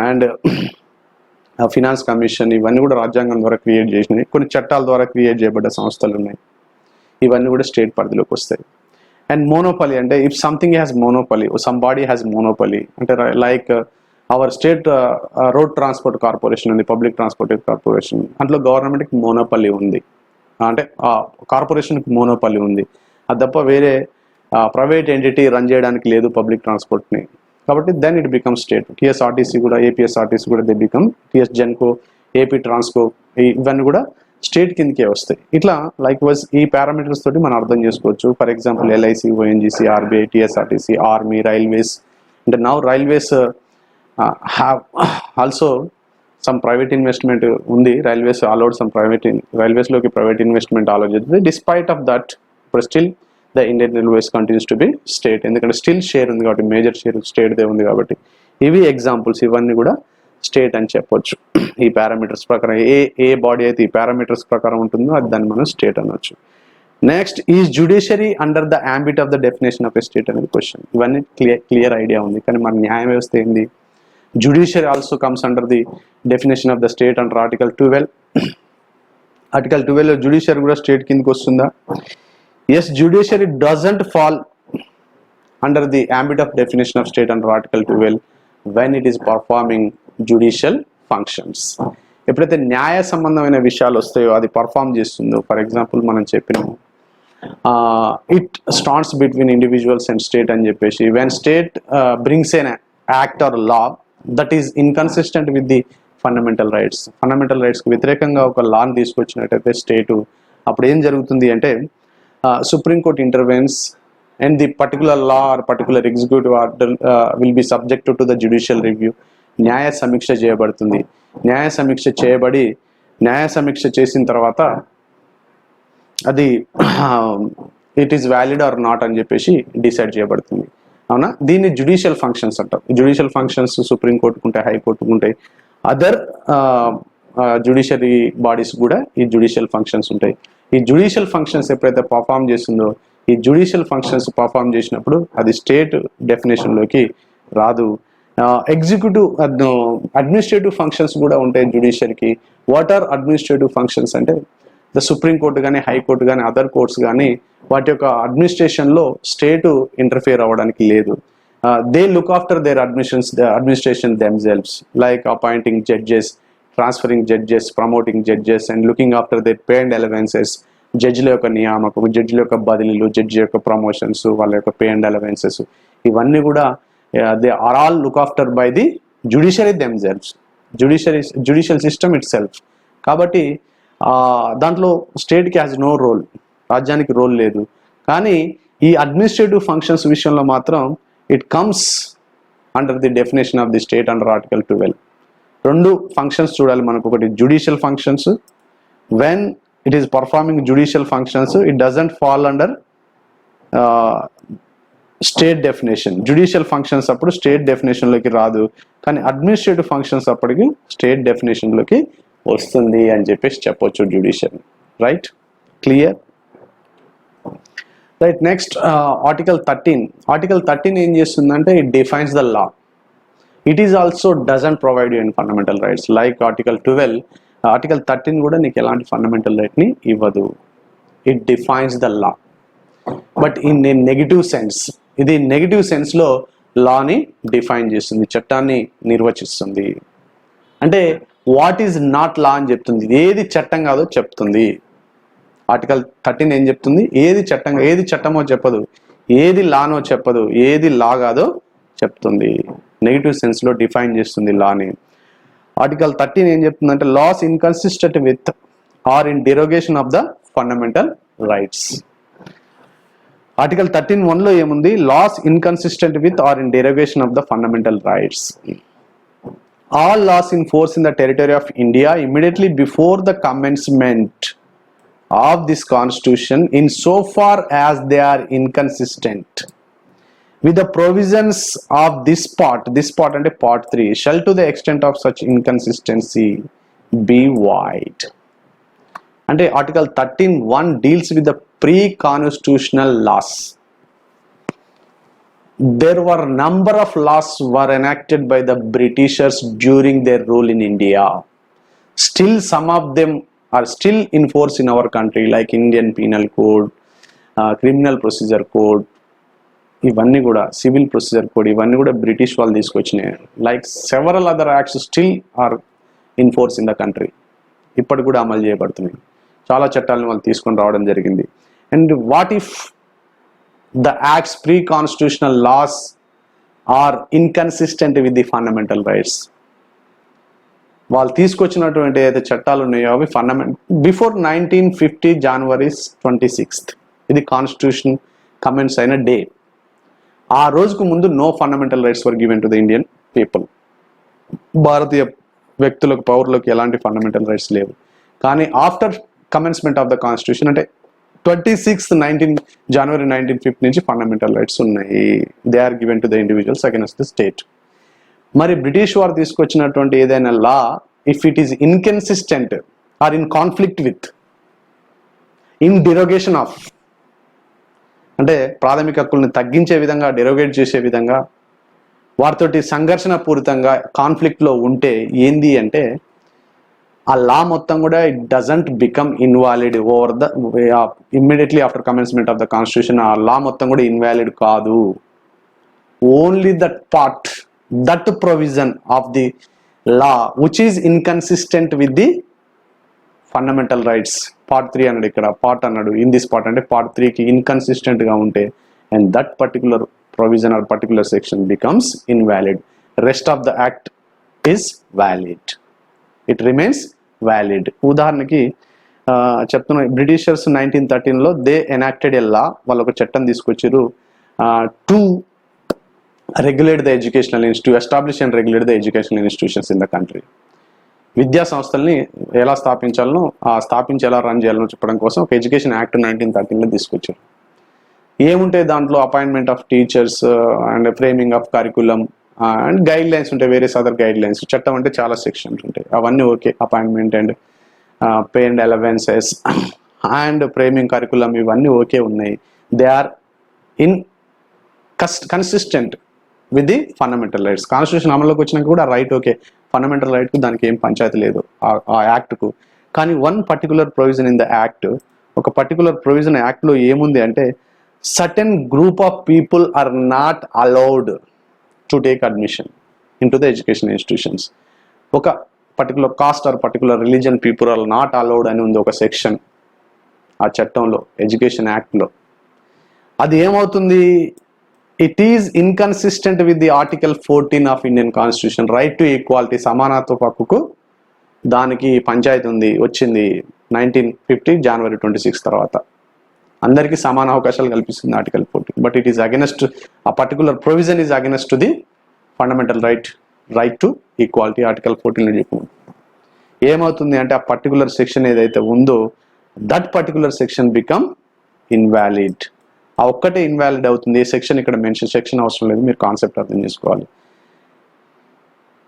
and finance commission, ఇవన్నీ కూడా రాజ్యాంగం ద్వారా క్రియేట్ చేసినాయి. కొన్ని చట్టాల ద్వారా క్రియేట్ చేయబడ్డ సంస్థలు ఉన్నాయి, ఇవన్నీ కూడా స్టేట్ పరిధిలోకి వస్తాయి. అండ్ మోనోపలి అంటే if something has monopoly, some body has monopoly, అంటే like our state road transport corporation ఉంది, పబ్లిక్ ట్రాన్స్పోర్ట్ కార్పొరేషన్, అందులో గవర్నమెంట్కి మోనోపలి ఉంది, అంటే కార్పొరేషన్కి మోనోపలి ఉంది. అది తప్ప వేరే ప్రైవేట్ ఎంటిటీ రన్ చేయడానికి లేదు పబ్లిక్ ట్రాన్స్పోర్ట్ని. కాబట్టి then it become state. TSRTC కూడా, ఏపీఎస్ఆర్టీసీ కూడా they become, TS Genco, AP Transco, ఇవన్నీ కూడా స్టేట్ కిందకే వస్తాయి. ఇట్లా లైక్ వైజ్ ఈ పారామీటర్స్ తోటి మనం అర్థం చేసుకోవచ్చు. For example LIC, ONGC, RBI, TSRTC, army, railways. అంటే now railways have also some private investment ఉంది. రైల్వేస్ అలౌడ్ సమ్ రైల్వేస్లోకి ప్రైవేట్ ఇన్వెస్ట్మెంట్ ఆలోచిస్తుంది. డిస్పైట్ ఆఫ్ దట్ ఇప్పుడు still the Indian Railways continues to be state, ఎందుకంటే స్టిల్ షేర్ ఉంది కాబట్టి, మేజర్ షేర్ స్టేట్దే ఉంది కాబట్టి. ఇవి ఎగ్జాంపుల్స్, ఇవన్నీ కూడా స్టేట్ అని చెప్పొచ్చు. ఈ పారామీటర్స్ ప్రకారం ఏ బాడీ అయితే ఈ పారామీటర్స్ ప్రకారం ఉంటుందో అది దాన్ని మనం స్టేట్ అనొచ్చు. Next, is judiciary under the ambit of the definition of a state అనేది క్వశ్చన్. ఇవన్నీ క్లియర్ ఐడియా ఉంది, కానీ మన న్యాయ వ్యవస్థ ఏంది? Judiciary also comes under the definition of the state under article 12. Article 12 judiciary కూడా స్టేట్ కిందకి వస్తుందా? Yes, judiciary doesn't fall under the ambit of definition of state under article 12 when it is performing judicial functions. ఎప్పుడైతే న్యాయ సంబంధమైన విషయాలు వస్తాయో, అది పర్ఫామ్ చేస్తుందో, ఫర్ ఎగ్జాంపుల్ మనం చెప్పినాము it stands between individuals and state అని చెప్పేసి. When state brings an act or law that is inconsistent with the fundamental రైట్స్కి వ్యతిరేకంగా ఒక లాని తీసుకొచ్చినట్టయితే స్టేటు, అప్పుడు ఏం జరుగుతుంది అంటే Supreme Court intervenes and the particular law or particular executive order will be subjected to the judicial review. న్యాయ సమీక్ష చేయబడుతుంది. న్యాయ సమీక్ష చేసిన తర్వాత అది it is valid or not అని చెప్పేసి డిసైడ్ చేయబడుతుంది. అవునా, దీన్ని జ్యుడిషియల్ ఫంక్షన్స్ అంటారు. జ్యుడిషియల్ ఫంక్షన్స్ సుప్రీంకోర్టుకు ఉంటాయి, హైకోర్టుకు ఉంటాయి, అదర్ జ్యుడిషియరీ బాడీస్ కూడా ఈ జ్యుడిషియల్ ఫంక్షన్స్ ఉంటాయి. ఈ జ్యుడిషియల్ ఫంక్షన్స్ ఎప్పుడైతే పర్ఫామ్ చేస్తుందో, ఈ జ్యుడిషియల్ ఫంక్షన్స్ పర్ఫామ్ చేసినప్పుడు అది స్టేట్ డెఫినేషన్లోకి రాదు. అడ్మినిస్ట్రేటివ్ ఫంక్షన్స్ కూడా ఉంటాయి జ్యుడిషియరీకి. వాట్ ఆర్ అడ్మినిస్ట్రేటివ్ ఫంక్షన్స్ అంటే ద సుప్రీంకోర్టు కానీ, హైకోర్టు కానీ, అదర్ కోర్ట్స్ కానీ వాటి యొక్క అడ్మినిస్ట్రేషన్లో స్టేటు ఇంటర్ఫియర్ అవ్వడానికి లేదు. They look after their administration themselves, like appointing judges, transferring judges, promoting judges and looking after their pay and allowances. జడ్జిల యొక్క నియామకం, జడ్జిల యొక్క బదిలీలు, జడ్జి యొక్క ప్రమోషన్స్, వాళ్ళ యొక్క పే అండ్ అలవెన్సెస్, ఇవన్నీ కూడా they are all look after by the judiciary themselves, judicial system itself. కాబట్టి దాంట్లో స్టేట్కి హ్యాజ్ నో రోల్, రాజ్యానికి రోల్ లేదు. కానీ ఈ అడ్మినిస్ట్రేటివ్ ఫంక్షన్స్ విషయంలో మాత్రం it comes under the definition of the state under article 12. రెండు ఫంక్షన్స్ చూడాలి మనకు. ఒకటి judicial functions, when it is performing judicial functions, it doesn't fall under state definition. Judicial functions అప్పుడు స్టేట్ డెఫినేషన్లోకి రాదు, కానీ అడ్మినిస్ట్రేటివ్ ఫంక్షన్స్ అప్పటికి స్టేట్ డెఫినేషన్లోకి వస్తుంది అని చెప్పేసి చెప్పొచ్చు judicial. Right, clear? Right, next article 13. Article 13 ఏం చేస్తుందంటే it defines the law. It is also doesn't provide you in fundamental rights like article 12. Article 13 కూడా నీకు ఎలాంటి ఫండమెంటల్ రైట్ని ఇవ్వదు. It defines the law but in a negative sense. ఇది నెగిటివ్ సెన్స్లో లాని డిఫైన్ చేస్తుంది, చట్టాన్ని నిర్వచిస్తుంది. అంటే వాట్ ఈజ్ నాట్ లా అని చెప్తుంది, ఏది చట్టం కాదో చెప్తుంది. ఆర్టికల్ 13 ఏం చెప్తుంది? ఏది చట్టమో చెప్పదు, ఏది లానో చెప్పదు, ఏది లా కాదో చెప్తుంది. నెగిటివ్ సెన్స్లో డిఫైన్ చేస్తుంది లాని. ఆర్టికల్ 13 ఏం చెప్తుందంటే laws inconsistent with or in derogation of the fundamental rights. Article 13(1) ఏముంది? Laws inconsistent with or in derogation of the fundamental rights. All laws in force in the territory of India immediately before the commencement of this constitution in so far as they are inconsistent with the provisions of this part అంటే part 3 shall to the extent of such inconsistency be void. అంటే article 13(1) deals with the pre-constitutional laws. There were number of laws were enacted by the Britishers during their rule in India. Still some of them are still in force in our country like Indian Penal Code, Criminal Procedure Code, ఇవన్నీ కూడా సివిల్ ప్రొసీజర్ కోడ్, ఇవన్నీ కూడా బ్రిటిష్ వాళ్ళు తీసుకొచ్చినాయి. Like several other acts still are in force in the country. ఇప్పటికి కూడా అమలు చేయబడుతున్నాయి. చాలా చట్టాలను వాళ్ళు తీసుకొని రావడం జరిగింది. And what if the act's pre-constitutional laws are inconsistent with the fundamental rights? వాళ్ళు తీసుకొచ్చినటువంటి ఏదైతే చట్టాలు ఉన్నాయో అవి బిఫోర్ 1950 January 26th ఇది కాన్స్టిట్యూషన్ కమెంట్స్ అయిన డే. ఆ రోజుకు ముందు no fundamental rights were given to the Indian people. భారతీయ వ్యక్తులకు, పౌరులకు ఎలాంటి ఫండమెంటల్ రైట్స్ లేవు. కానీ after commencement of the constitution అంటే 26th January 1950 నుంచి ఫండమెంటల్ రైట్స్ ఉన్నాయి. They are given to the individuals against the state. మరి బ్రిటిష్ వారు తీసుకొచ్చినటువంటి ఏదైనా law if it is inconsistent or in conflict with, in derogation of, అంటే ప్రాథమిక హక్కుల్ని తగ్గించే విధంగా, డెరోగేట్ చేసే విధంగా, వారితోటి సంఘర్షణ పూరితంగా కాన్ఫ్లిక్ట్లో ఉంటే ఏంది అంటే ఆ లా మొత్తం కూడా it doesn't become invalid over the immediately after commencement of the constitution. ఆ లా మొత్తం కూడా ఇన్వాలిడ్ కాదు. Only that part, that provision of the law which is inconsistent with the fundamental rights. Part 3 అన్నాడు, ఇక్కడ పార్ట్ అన్నాడు, ఇన్ దిస్ పార్ట్ అంటే పార్ట్ 3కి ఇన్కన్సిస్టెంట్గా ఉంటే and that particular provision or particular section becomes invalid. Rest of the act is valid, it remains valid. ఉదాహరణకి చెప్తున్నా, బ్రిటిషర్స్ 1913లో దే ఎనాక్టెడ్ ఎ లా, వాళ్ళు ఒక చట్టం తీసుకొచ్చారు to regulate the educational institute, establish and regulate the educational institutions in the country. విద్యా సంస్థల్ని ఎలా స్థాపించాలనో, స్థాపించి ఎలా రన్ చేయాలనో చెప్పడం కోసం ఒక ఎడ్యుకేషన్ యాక్ట్ 1913లో తీసుకొచ్చారు. ఏముంటాయి దాంట్లో? Appointment of teachers and framing of curriculum and guidelines ఉంటాయి, వేరియస్ అదర్ గైడ్ లైన్స్. చట్టం అంటే చాలా సెక్షన్స్ ఉంటాయి, అవన్నీ okay. Appointment and pay and allowances and framing curriculum ఇవన్నీ ఓకే ఉన్నాయి. They are inconsistent with the fundamental rights. Constitution అమల్లోకి వచ్చినాక కూడా రైట్ ఓకే, ఫండమెంటల్ రైట్కు దానికి ఏం పంచాయతీ లేదు ఆ యాక్ట్కు. కానీ one particular provision in the act, ఒక పర్టికులర్ ప్రొవిజన్ యాక్ట్లో ఏముంది అంటే certain group of people are not allowed to take admission into the education institutions. ఒక particular caste or particular religion people are not allowed అని ఉంది ఒక సెక్షన్ ఆ చట్టంలో, ఎడ్యుకేషన్ యాక్ట్లో. అది ఏమవుతుంది? It is inconsistent with the article 14 of Indian constitution, right to equality, సమానత్వ హక్కుకు దానికి పంచాయతీ ఉంది, వచ్చింది 1950 January 26 తర్వాత. అందరికీ సమాన అవకాశాలు కల్పిస్తుంది article 14. But it is against, ఆ particular provision is against to the fundamental right to equality. Article 14లో చెప్పుకుంది. ఏమవుతుంది అంటే ఆ పర్టికులర్ సెక్షన్ ఏదైతే ఉందో that particular section become invalid. ఆ ఒక్కటే ఇన్వాలిడ్ అవుతుంది. ఏ సెక్షన్ ఇక్కడ మెన్షన్, సెక్షన్ అవసరం లేదు, మీరు కాన్సెప్ట్ అర్థం చేసుకోవాలి.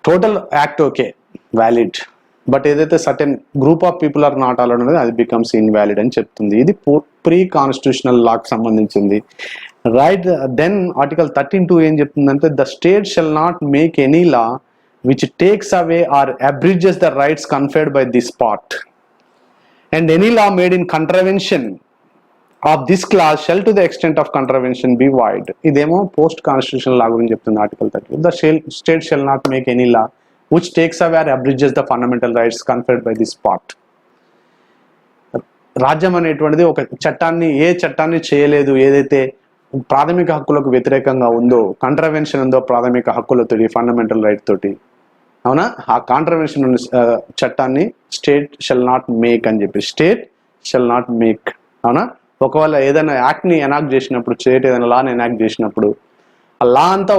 Total act okay valid, but ఏదైతే certain group of people are not allowed అనేది అది బికమ్స్ ఇన్వాలిడ్ అని చెప్తుంది. ఇది ప్రీ కాన్స్టిట్యూషనల్ లాకి సంబంధించింది. రైట్, దెన్ ఆర్టికల్ 13(2) ఏం చెప్తుందంటే the state shall not make any law which takes away or abridges the rights conferred by this part, and any law made in contravention of this clause shall to the extent of contravention be void. ఇదేమో పోస్ట్ కాన్స్టిట్యూషనల్ లా గురించి చెప్తుంది article 30. The state shall not make any law which takes away or abridges the fundamental rights conferred by this part. రాజ్యం అనేటువంటిది ఒక చట్టాన్ని, ఏ చట్టాన్ని చేయలేదు ఏదైతే ప్రాథమిక హక్కులకు వ్యతిరేకంగా ఉందో, కాంట్రవెన్షన్ ఉందో ప్రాథమిక హక్కులతోటి, ఫండమెంటల్ రైట్ తోటి, అవునా, ఆ కాంట్రవెన్షన్ చట్టాన్ని స్టేట్ షెల్ నాట్ మేక్ అని చెప్పి, స్టేట్ షెల్ నాట్ మేక్, అవునా. ఒకవేళ ఏదైనా యాక్ట్ని ఎనాక్ట్ చేసినప్పుడు, స్టేట్ ఏదైనా లాని ఎనాక్ట్ చేసినప్పుడు ఆ లా అంతా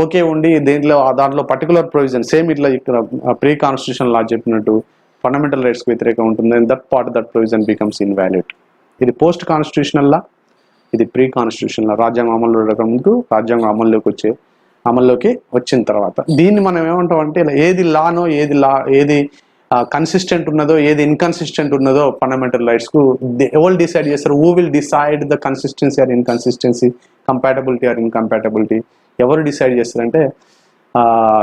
ఓకే ఉండి దాంట్లో పర్టికులర్ ప్రొవిజన్ సేమ్ ఇట్లా ఇక్కడ ప్రీ కాన్స్టిట్యూషన్ లా చెప్పినట్టు ఫండమెంటల్ రైట్స్కి వ్యతిరేకంగా ఉంటుంది, that part that provision becomes invalid. ఇది పోస్ట్ కాన్స్టిట్యూషనల్ లా, ఇది ప్రీ కాన్స్టిట్యూషన్ లా. రాజ్యాంగం అమలు ముందు, రాజ్యాంగం అమల్లోకి వచ్చిన తర్వాత దీన్ని మనం ఏమంటాం అంటే ఏది లానో, ఏది కన్సిస్టెంట్ ఉన్నదో, ఏది ఇన్కన్సిస్టెంట్ ఉన్నదో ఫండమెంటల్ రైట్స్ కు ఎవరు డిసైడ్ చేస్తారు? Who will decide the consistency or inconsistency, compatibility or incompatibility? ఎవరు డిసైడ్ చేస్తారంటే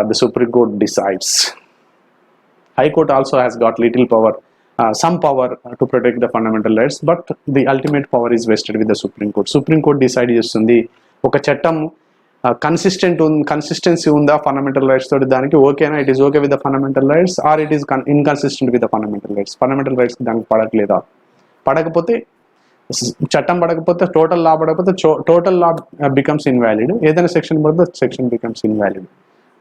the supreme court decides. High court also has got little power, some power to protect the fundamental rights, but the ultimate power is vested with the Supreme Court. Supreme Court decide చేస్తుంది ఒక చట్టం కన్సిస్టెన్సీ ఉందా ఫండమెంటల్ రైట్స్ తోటి, దానికి ఓకేనా, it is okay with the fundamental rights, or it is inconsistent with the fundamental rights. Fundamental rights దానికి పడట్లేదా, పడకపోతే చట్టం పడకపోతే, టోటల్ లా పడకపోతే టోటల్ లా బికమ్స్ ఇన్వాలిడ్. ఏదైనా సెక్షన్ పడితే సెక్షన్ బికమ్స్ ఇన్వాలిడ్.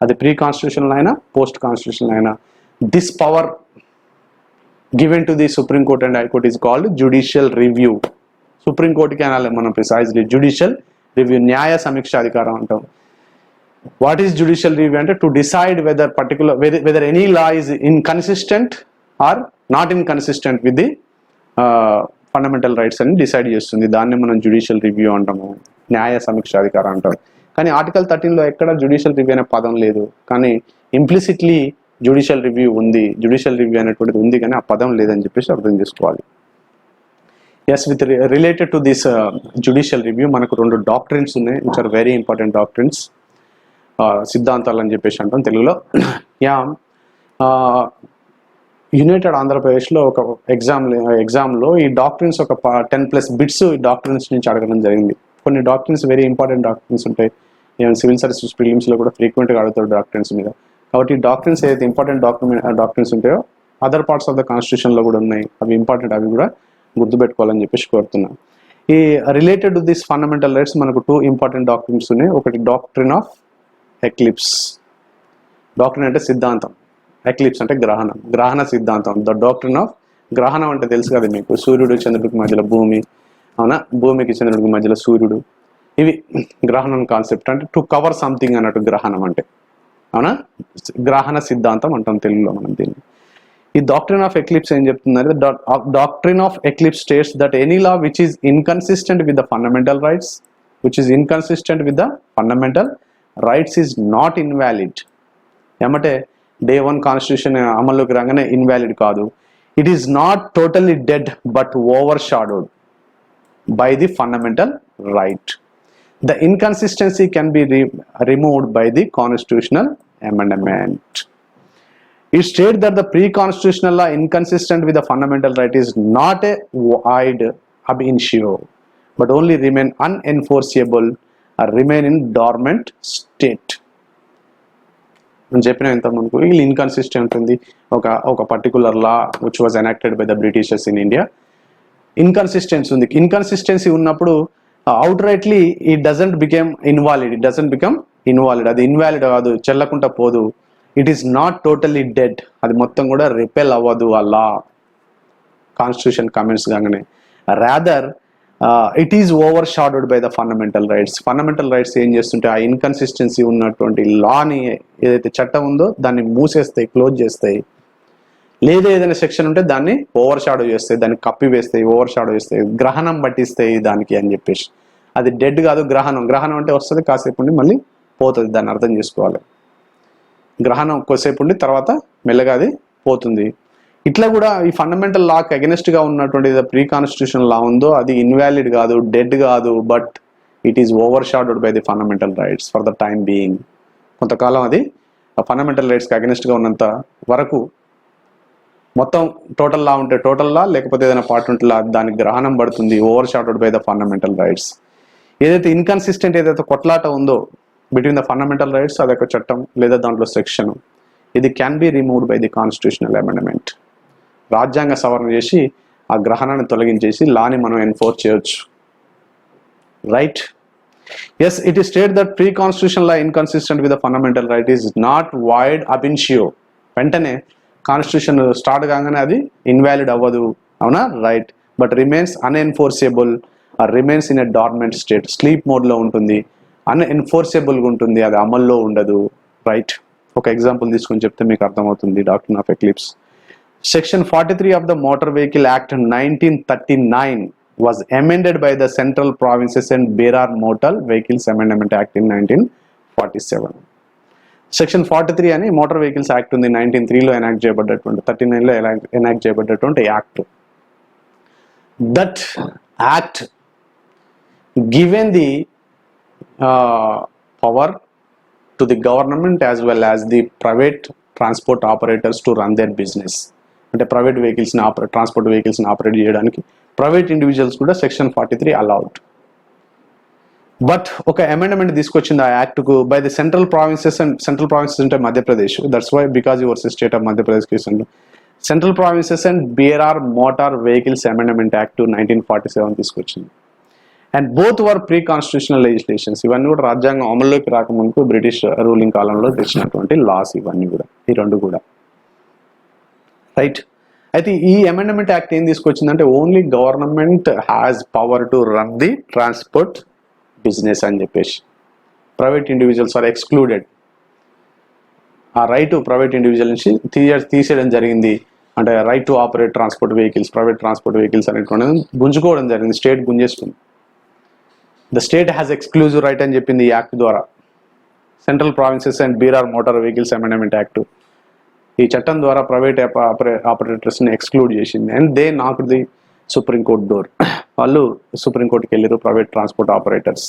అది ప్రీ కాన్స్టిట్యూషనల్ అయినా పోస్ట్ కాన్స్టిట్యూషనల్ అయినా. This power given to the Supreme Court and High Court is called judicial review. Supreme Court కి అనాలి మనం precisely judicial review, న్యాయ సమీక్ష అధికారం అంటాం. What is judicial review అంటే to decide whether any law is inconsistent or not inconsistent with the fundamental rights అని డిసైడ్ చేస్తుంది. దాన్ని మనం judicial review అంటాము, న్యాయ సమీక్ష అధికారం అంటాం. కానీ ఆర్టికల్ 13లో ఎక్కడ judicial review అనే పదం లేదు, కానీ implicitly జ్యుడిషియల్ రివ్యూ ఉంది, జ్యుడిషియల్ రివ్యూ అనేటువంటిది ఉంది, కానీ ఆ పదం లేదని చెప్పేసి అర్థం చేసుకోవాలి. Yes, with related to this judicial review మనకు 2 డాక్ట్రిన్స్ ఉన్నాయి, which are very important doctrines. సిద్ధాంతాలు అని చెప్పేసి అంటాం తెలుగులో. యునైటెడ్ ఆంధ్రప్రదేశ్లో ఒక ఎగ్జామ్లో ఈ డాక్ట్రిన్స్ ఒక 10+ బిట్స్ ఈ డాక్ట్రిన్స్ నుంచి అడగడం జరిగింది. కొన్ని డాక్ట్రిన్స్ వెరీ ఇంపార్టెంట్ డాక్ట్రిన్స్ ఉంటాయి, సివిల్ సర్వీసెస్ ప్రిలిమ్స్లో కూడా ఫ్రీక్వెంట్గా అడుగుతారు డాక్ట్రిన్స్ మీద. కాబట్టి డాక్ట్రిన్స్ ఏదైతే ఇంపార్టెంట్ డాక్ట్రిన్స్ ఉంటాయో అదర్ పార్ట్స్ ఆఫ్ ద కాన్స్టిట్యూషన్లో కూడా ఉన్నాయి, అవి ఇంపార్టెంట్, అవి కూడా గుర్తుపెట్టుకోవాలని చెప్పేసి కోరుతున్నాను. ఈ related to this fundamental rights మనకు 2 ఇంపార్టెంట్ డాక్ట్రిన్స్ ఉన్నాయి. ఒకటి డాక్ట్రిన్ ఆఫ్ ఎక్లిప్స్. డాక్ట్రిన్ అంటే సిద్ధాంతం, ఎక్లిప్స్ అంటే గ్రహణ సిద్ధాంతం. ద డాక్ట్రిన్ ఆఫ్ గ్రహణం అంటే తెలుసు కదా మీకు, సూర్యుడు చంద్రుడికి మధ్యలో భూమి, అవునా, భూమికి చంద్రుడికి మధ్యలో సూర్యుడు, ఇవి గ్రహణం కాన్సెప్ట్. అంటే టు కవర్ సంథింగ్ అన్నట్టు గ్రహణం అంటే, అవునా, గ్రహణ సిద్ధాంతం అంటాం తెలుగులో మనం దీన్ని. ఈ డాక్ట్రిన్ ఆఫ్ ఎక్లిప్స్ ఏం చెప్తుందంటే doctrine of eclipse states that any law which is inconsistent with the fundamental rights, is not invalid. ఏమంటే Day 1 కాన్స్టిట్యూషన్ అమల్లోకి రాగానే ఇన్వాలిడ్ కాదు. It is not totally dead but over shadowed by the fundamental right. The inconsistency can be removed by the constitutional amendment. It states that the pre-constitutional law inconsistent with the fundamental right is not a void ab initio, but only remain unenforceable or remain in dormant state. నేను చెప్పిన ఇంత మనకు ఇది ఇన్కన్సిస్టెంట్ ఉంది. ఒక particular law which was enacted by the Britishers in India, inconsistency ఉంది. ఇన్కన్సిస్టెన్సీ ఉన్నప్పుడు outrightly it doesn't become invalid. అది ఇన్వాలిడ్ కాదు, చెల్లకుండా పోదు. It is not totally dead, అది మొత్తం కూడా రిపెల్ అవ్వదు ఆ లా కాన్స్టిట్యూషన్ కమెంట్స్ కాగానే. Rather it is over shadowed by the fundamental rights. Fundamental rights ఏం చేస్తుంటే ఆ ఇన్కన్సిస్టెన్సీ ఉన్నటువంటి లాని ఏదైతే చట్టం ఉందో దాన్ని మూసేస్తాయి, క్లోజ్ చేస్తాయి. లేదా ఏదైనా సెక్షన్ ఉంటే దాన్ని ఓవర్ షాడో చేస్తాయి, దాన్ని కప్పి వేస్తాయి, ఓవర్ షాడో చేస్తాయి, గ్రహణం పట్టిస్తాయి దానికి అని చెప్పేసి. అది డెడ్ కాదు, గ్రహణం. గ్రహణం అంటే వస్తుంది, కాసేపు ఉండి మళ్ళీ పోతుంది. దాన్ని అర్థం చేసుకోవాలి. గ్రహణం కొద్దిసేపు ఉండి తర్వాత మెల్లగా అది పోతుంది. ఇట్లా కూడా ఈ ఫండమెంటల్ లాకి అగెనిస్ట్గా ఉన్నటువంటి ప్రీ కాన్స్టిట్యూషన్ లా ఉందో అది ఇన్వాలిడ్ కాదు, డెడ్ కాదు, but it is over shadowed by the fundamental rights for the time being. కొంతకాలం అది ఫండమెంటల్ రైట్స్కి అగెనిస్ట్గా ఉన్నంత వరకు మొత్తం టోటల్ లా ఉంటే టోటల్ లా, లేకపోతే ఏదైనా పార్ట్ ఉంటే లా, దానికి గ్రహణం పడుతుంది, over shadowed by the fundamental rights. ఏదైతే ఇన్కన్సిస్టెంట్ ఏదైతే కొట్లాట ఉందో బిట్వీన్ ద ఫండమెంటల్ రైట్స్, అదొక చట్టం లేదా దాంట్లో సెక్షన్, ఇది can be removed by the constitutional amendment. రాజ్యాంగ సవరణ చేసి ఆ గ్రహణాన్ని తొలగించేసి లాని మనం ఎన్ఫోర్స్ చేయొచ్చు. Right? Yes, it is state that pre constitution law inconsistent with the fundamental right is not void ab initio. వెంటనే కాన్స్టిట్యూషన్ స్టార్ట్ కాగానే అది ఇన్వాలిడ్ అవ్వదు, అవునా? Right. But remains unenforceable or remains in a dormant state. Sleep మోడ్లో ఉంటుంది, అన్ఎన్ఫోర్సబుల్గా ఉంటుంది, అది అమల్లో ఉండదు. రైట్? ఒక ఎగ్జాంపుల్ తీసుకొని చెప్తే మీకు అర్థమవుతుంది. Doctrine of eclipse. Section 43 of the Motor Vehicle Act 1939 was amended by the Central Provinces and Berar Motor Vehicles Amendment Act in 1947. Section 43 అని మోటార్ వెహికల్స్ యాక్ట్ ఉంది. 1903లో ఎనాక్ట్ చేయబడ్డటువంటి, 39లో ఎనాక్ట్ చేయబడ్డటువంటి act. That act given the power to the government as well as the private transport operators to run their business. అంటే ప్రైవేట్ వెహికల్స్ని ట్రాన్స్పోర్ట్ వెహికల్స్ని ఆపరేట్ చేయడానికి ప్రైవేట్ ఇండివిజువల్స్ కూడా సెక్షన్ 43 అలౌడ్. బట్ ఒక అమెండ్మెంట్ తీసుకొచ్చింది ఆ యాక్ట్కు by the central provinces. And central provinces అంటే Madhya Pradesh. That's why because yours state of Madhya Pradesh case. Central provinces and BRR motor vehicles amendment act 1947 తీసుకొచ్చింది. And both were pre constitutional legislations. ఇవన్నీ కూడా రాజ్యాంగం అమల్లోకి రాకముందు బ్రిటిష్ రూలింగ్ కాలంలో తెచ్చినటువంటి లాస్ ఇవన్నీ కూడా, ఈ రెండు కూడా. రైట్? అయితే ఈ అమెండ్మెంట్ యాక్ట్ ఏం తీసుకొచ్చిందంటే only government has power to run the transport business అని చెప్పేసి, ప్రైవేట్ ఇండివిజువల్స్ ఆర్ ఎక్స్క్లూడెడ్. ఆ రైట్ ప్రైవేట్ ఇండివిజువల్ నుంచి తీసేయడం జరిగింది. అంటే right to operate transport vehicles, private transport vehicles అనేటువంటి గుంజుకోవడం జరిగింది. స్టేట్ గుంజేసుకుంది. The state has exclusive right అని చెప్పింది ఈ యాక్ట్ ద్వారా. Central provinces and Berar motor vehicles amendment act ఈ చట్టం ద్వారా ప్రైవేట్ ఆపరేటర్స్ని ఎక్స్క్లూడ్ చేసింది. And they knocked the supreme court door. వాళ్ళు సుప్రీంకోర్టుకి వెళ్ళారు, private transport operators.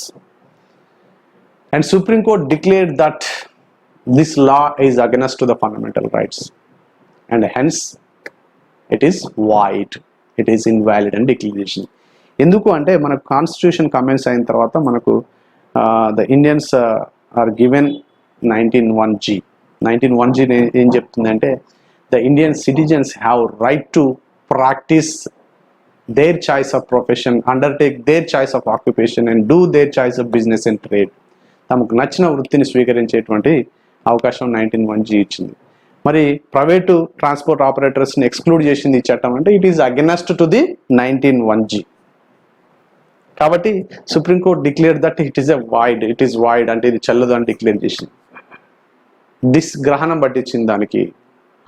And supreme court declared that this law is against to the fundamental rights and hence it is void, it is invalid అని డిక్లేర్ చేసింది. ఎందుకు అంటే మనకు కాన్స్టిట్యూషన్ కమెంట్స్ అయిన తర్వాత మనకు the Indians are given 19(1)G. 19(1)G ఏం చెప్తుందంటే the Indian citizens have right to practice their choice of profession, undertake their choice of occupation and do their choice of business and trade. తమకు నచ్చిన వృత్తిని స్వీకరించేటువంటి అవకాశం 19(1)G ఇచ్చింది. మరి ప్రైవేటు ట్రాన్స్పోర్ట్ ఆపరేటర్స్ని ఎక్స్క్లూడ్ చేసింది ఈ చట్టం అంటే it is against to the 19(1)G. కాబట్టి supreme court declare that it is a void, it is void అంటే ఇది చెల్లదు అని డిక్లేర్ చేసింది. దిస్ గ్రహణం పట్టించింది దానికి,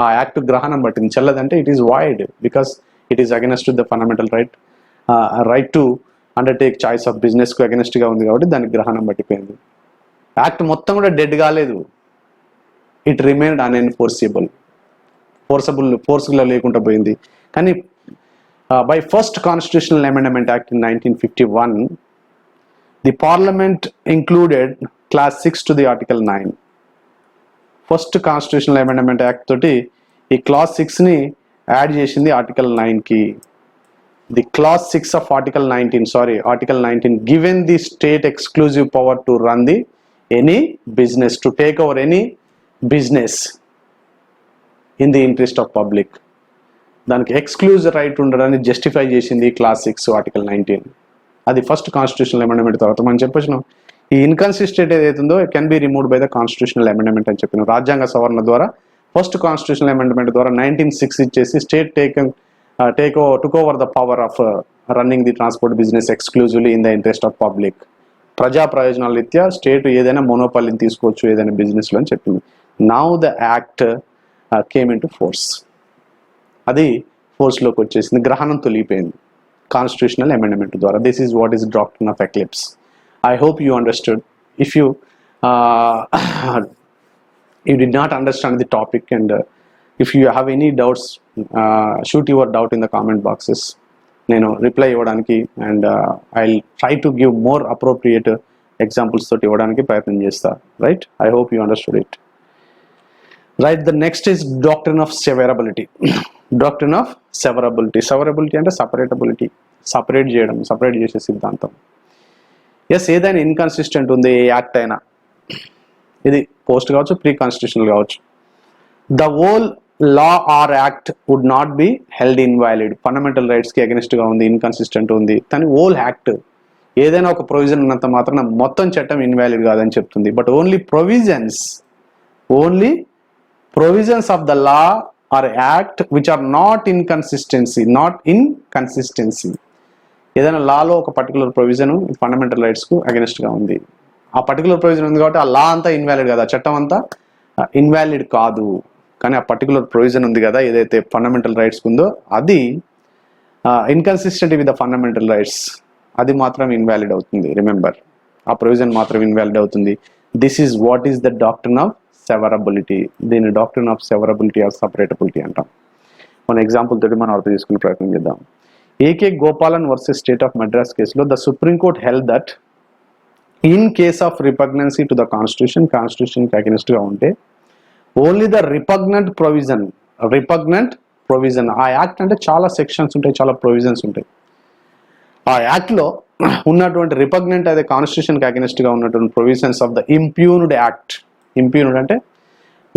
ఆ యాక్ట్ గ్రహణం పట్టింది. చెల్లదంటే it is void because it is against the fundamental right, right to undertake choice of బిజినెస్కు అగెనెస్ట్గా ఉంది కాబట్టి దానికి గ్రహణం పట్టిపోయింది. యాక్ట్ మొత్తం కూడా డెడ్ కాలేదు, ఇట్ రిమైన్డ్ అన్ఎన్ఫోర్సిబుల్, ఫోర్స్గా లేకుండా పోయింది. కానీ by first constitutional amendment act in 1951 the parliament included clause 6 to the article 9. first constitutional amendment act తోటి ఈ clause 6 ని యాడ్ చేసింది article 9 కి. the clause 6 of article 19 given the state exclusive power to run the any business, to take over any business in the interest of public. దానికి ఎక్స్క్లూజివ్ రైట్ ఉండడాన్ని జస్టిఫై చేసింది క్లాస్ 6 ఆర్టికల్ 19. అది ఫస్ట్ కాన్స్టిట్యూషనల్ అమెండ్మెంట్ తర్వాత మనం చెప్పొచ్చినాం. ఈ ఇన్కన్సిస్టెంట్ ఏదైతుందో can be removed by the constitutional amendment అని చెప్పినాం. రాజ్యాంగ సవరణ ద్వారా ఫస్ట్ కాన్స్టిట్యూషనల్ అమెండ్మెంట్ ద్వారా 1906 ఇచ్చేసి state took over the power of running the transport business exclusively in the interest of public. ప్రజా ప్రయోజనాల రీత్యా స్టేట్ ఏదైనా మోనోపాలిని తీసుకోవచ్చు ఏదైనా బిజినెస్లో అని చెప్పింది. Now the act came in to force, అది ఫోర్స్లోకి వచ్చేసింది, గ్రహణం తొలిగిపోయింది కాన్స్టిట్యూషనల్ అమెండ్మెంట్ ద్వారా. This is what is doctrine of eclipse. I hope you understood. If you you did not understand the topic, and if you have any doubts, shoot your doubt in the comment boxes. నేను రిప్లై ఇవ్వడానికి and I try to give more appropriate examples తోటి ఇవ్వడానికి ప్రయత్నం చేస్తా. Right, I hope you understood it. Right, the next is doctrine of సెవరబిలిటీ. Doctrine of సెవరబిలిటీ. సెవరబిలిటీ అంటే సపరేటబిలిటీ, సపరేట్ చేయడం, సపరేట్ చేసే సిద్ధాంతం. ఎస్, ఏదైనా ఇన్కన్సిస్టెంట్ ఉంది ఏ యాక్ట్ అయినా, ఇది పోస్ట్ కావచ్చు, ప్రీ కాన్స్టిట్యూషనల్ కావచ్చు, the whole law or act would not be held invalid. Fundamental రైట్స్కి అగెనిస్ట్గా ఉంది, ఇన్కన్సిస్టెంట్ ఉంది, కానీ హోల్ యాక్ట్, ఏదైనా ఒక ప్రొవిజన్ ఉన్నంత మాత్రం మొత్తం చట్టం ఇన్వాలిడ్ కాదని చెప్తుంది. But only provisions of the law or act which are not inconsistency. ఏదైనా లాలో ఒక పర్టికులర్ ప్రొవిజన్ ఫండమెంటల్ రైట్స్కు అగెనిస్ట్గా ఉంది, ఆ పర్టికులర్ ప్రొవిజన్ ఉంది కాబట్టి ఆ లా అంతా ఇన్వాలిడ్ కదా, చట్టం అంతా ఇన్వాలిడ్ కాదు. కానీ ఆ పర్టికులర్ ప్రొవిజన్ ఉంది కదా, ఏదైతే ఫండమెంటల్ రైట్స్ ఉందో అది inconsistent with the fundamental rights, అది మాత్రం ఇన్వాలిడ్ అవుతుంది. రిమెంబర్, ఆ ప్రొవిజన్ మాత్రం ఇన్వాలిడ్ అవుతుంది. This is what is the doctrine of severability. దీన్ని doctrine of severability or separability అంటాం. మన ఎగ్జాంపుల్ తోటి మనం అర్థం చేసుకునే ప్రయత్నం చేద్దాం. A K Gopalan versus state of Madras కేసులో the supreme court held that in case of repugnancy to the కాన్స్టిట్యూషన్కి అగెనిస్ట్గా ఉంటే ఓన్లీ ద రిపగ్నెంట్ ప్రొవిజన్, ఆ యాక్ట్ అంటే చాలా సెక్షన్స్ ఉంటాయి, చాలా ప్రొవిజన్స్ ఉంటాయి. ఆ యాక్ట్లో ఉన్నటువంటి రిపగ్నెంట్, అదే కాన్స్టిట్యూషన్కి అగెనిస్ట్గా ఉన్నటువంటి provisions of the impugned act. Impugned అంటే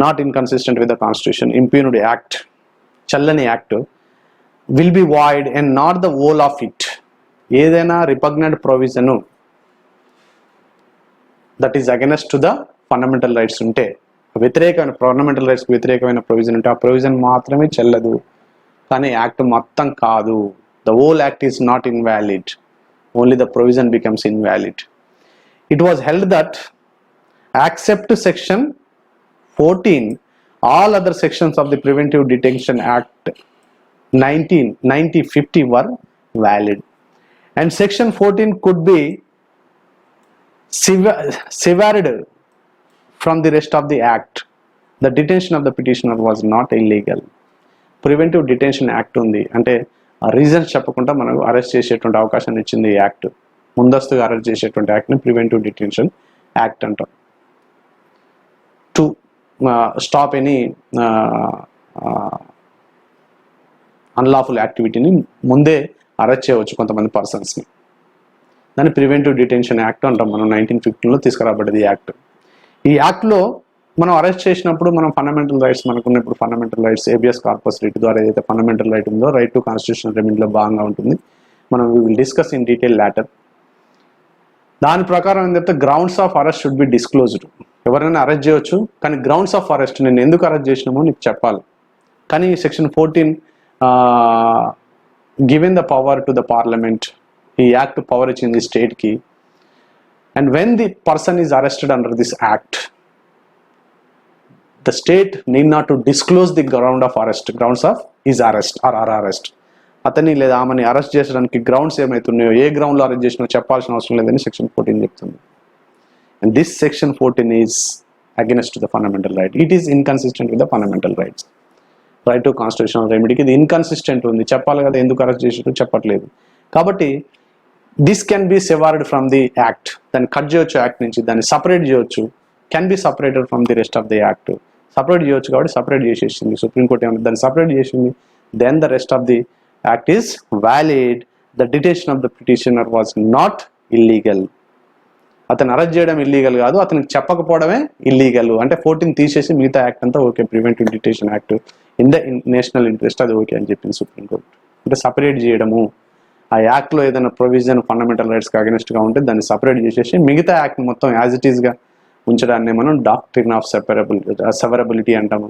not inconsistent with the constitution. Impugned act, చల్లని act, will be void and not the whole of it. ఏదైనా repugnant provision that is against to the fundamental rights ఉంటే, వ్యతిరేకమైన ఫండమెంటల్ రైట్స్కి వ్యతిరేకమైన ప్రొవిజన్ ఉంటే ఆ ప్రొవిజన్ మాత్రమే చెల్లదు, కానీ యాక్ట్ మొత్తం కాదు. The whole act is not invalid, only the provision becomes invalid. It was held that accept section 14 all other sections of the Preventive Detention Act 1950 were valid, and section 14 could be severed from the rest of the act. The detention of the petitioner was not illegal. Preventive Detention Act ఉంది అంటే రీజన్స్ చెప్పకుండా మనకు అరెస్ట్ చేసేటువంటి అవకాశాన్ని ఇచ్చింది ఈ యాక్ట్. ముందస్తుగా అరెస్ట్ చేసేటువంటి యాక్ట్ని ప్రివెంటివ్ డిటెన్షన్ యాక్ట్ అంటాం. టు స్టాప్ ఎనీ అన్లాఫుల్ యాక్టివిటీని ముందే అరెస్ట్ చేయవచ్చు కొంతమంది పర్సన్స్ని. దాన్ని ప్రివెంటివ్ డిటెన్షన్ యాక్ట్ అంటాం. మనం 1950లో తీసుకురాబడ్డది ఈ యాక్ట్. ఈ యాక్ట్లో మనం అరెస్ట్ చేసినప్పుడు మనం ఫండమెంటల్ రైట్స్ మనకున్నప్పుడు fundamental rights habeas corpus writ ద్వారా ఏదైతే ఫండమెంటల్ రైట్ ఉందో రైట్ టు కాన్స్టిట్యూషనల్ రెమెడీలో భాగంగా ఉంటుంది. మనం we will discuss in detail later. దాని ప్రకారం ఏం చెప్తే grounds of arrest should be disclosed. ఎవరైనా అరెస్ట్ చేయొచ్చు, కానీ గ్రౌండ్స్ ఆఫ్ అరెస్ట్ నేను ఎందుకు అరెస్ట్ చేసినామో నీకు చెప్పాలి. కానీ section 14 given the power to the parliament, ఈ యాక్ట్ పవర్ ఇచ్చింది స్టేట్కి. And when the person is arrested under this act, the state need not to disclose the grounds of his arrest or her arrest. అతని లేదా ఆమెని అరెస్ట్ చేసడానికి గ్రౌండ్స్ ఏమైతున్నాయో, ఏ గ్రౌండ్లో అరెస్ట్ చేసినా చెప్పాల్సిన అవసరం లేదని సెక్షన్ 14 చెప్తుంది. And this section 14 is against to the fundamental right. It is inconsistent with the fundamental rights. Right to constitutional రెమెడీకి ఇది ఇన్కన్సిస్టెంట్ ఉంది, చెప్పాలి కదా, ఎందుకు అరెస్ట్ చేసినట్టు చెప్పట్లేదు. కాబట్టి this can be severed from the act. దాన్ని కట్ చేయొచ్చు యాక్ట్ నుంచి, దాన్ని సపరేట్ చేయొచ్చు. Can be separated from the rest of the act. Separate చేయొచ్చు కాబట్టి సపరేట్ చేసేసింది సుప్రీంకోర్టు. ఏమన్నా దాన్ని సపరేట్ చేసింది. Then the rest of the act is valid. The detention of the petitioner was not illegal. అతను అరెస్ట్ చేయడం ఇల్లీగల్ కాదు, అతనికి చెప్పకపోవడమే ఇల్లీగల్. అంటే 14 తీసేసి మిగతా యాక్ట్ అంతా okay, preventive detention act in the national interest, అది ఓకే అని చెప్పింది సుప్రీంకోర్టు. అంటే సపరేట్ చేయడము, ఆ యాక్ట్లో ఏదైనా ప్రొవిజన్ ఫండమెంటల్ రైట్స్కి అగెనిస్ట్గా ఉంటే దాన్ని సపరేట్ చేసేసి మిగతా యాక్ట్ మొత్తం యాజ్ ఇట్ ఈస్గా ఉంచడాన్ని మనం డాక్ట్రిన్ ఆఫ్ సెవరబిలిటీ అంటాము.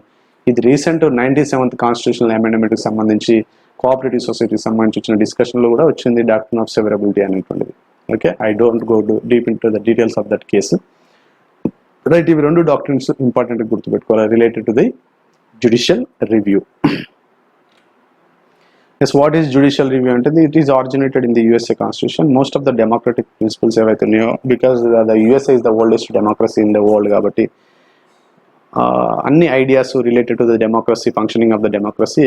ఇది రీసెంట్ 97th కాన్స్టిట్యూషనల్ అమెండ్మెంట్కి సంబంధించి కోఆపరేటివ్ సొసైటీకి సంబంధించి వచ్చిన డిస్కషన్లో కూడా వచ్చింది డాక్ట్రిన్ ఆఫ్ సెవరబిలిటీ అనేటువంటిది. Okay, I don't go deep in to the details of that case. Right, ఇవి రెండు డాక్ట్రిన్స్ ఇంపార్టెంట్గా గుర్తుపెట్టుకోవాలి related to the judicial review. Yes, what is judicial review అంటే it is originated in the USA constitution. Most of the democratic principles ఏవైతే ఉన్నాయో, because the USA is the oldest democracy in the world కాబట్టి అన్ని ideas related to the democracy, functioning of the democracy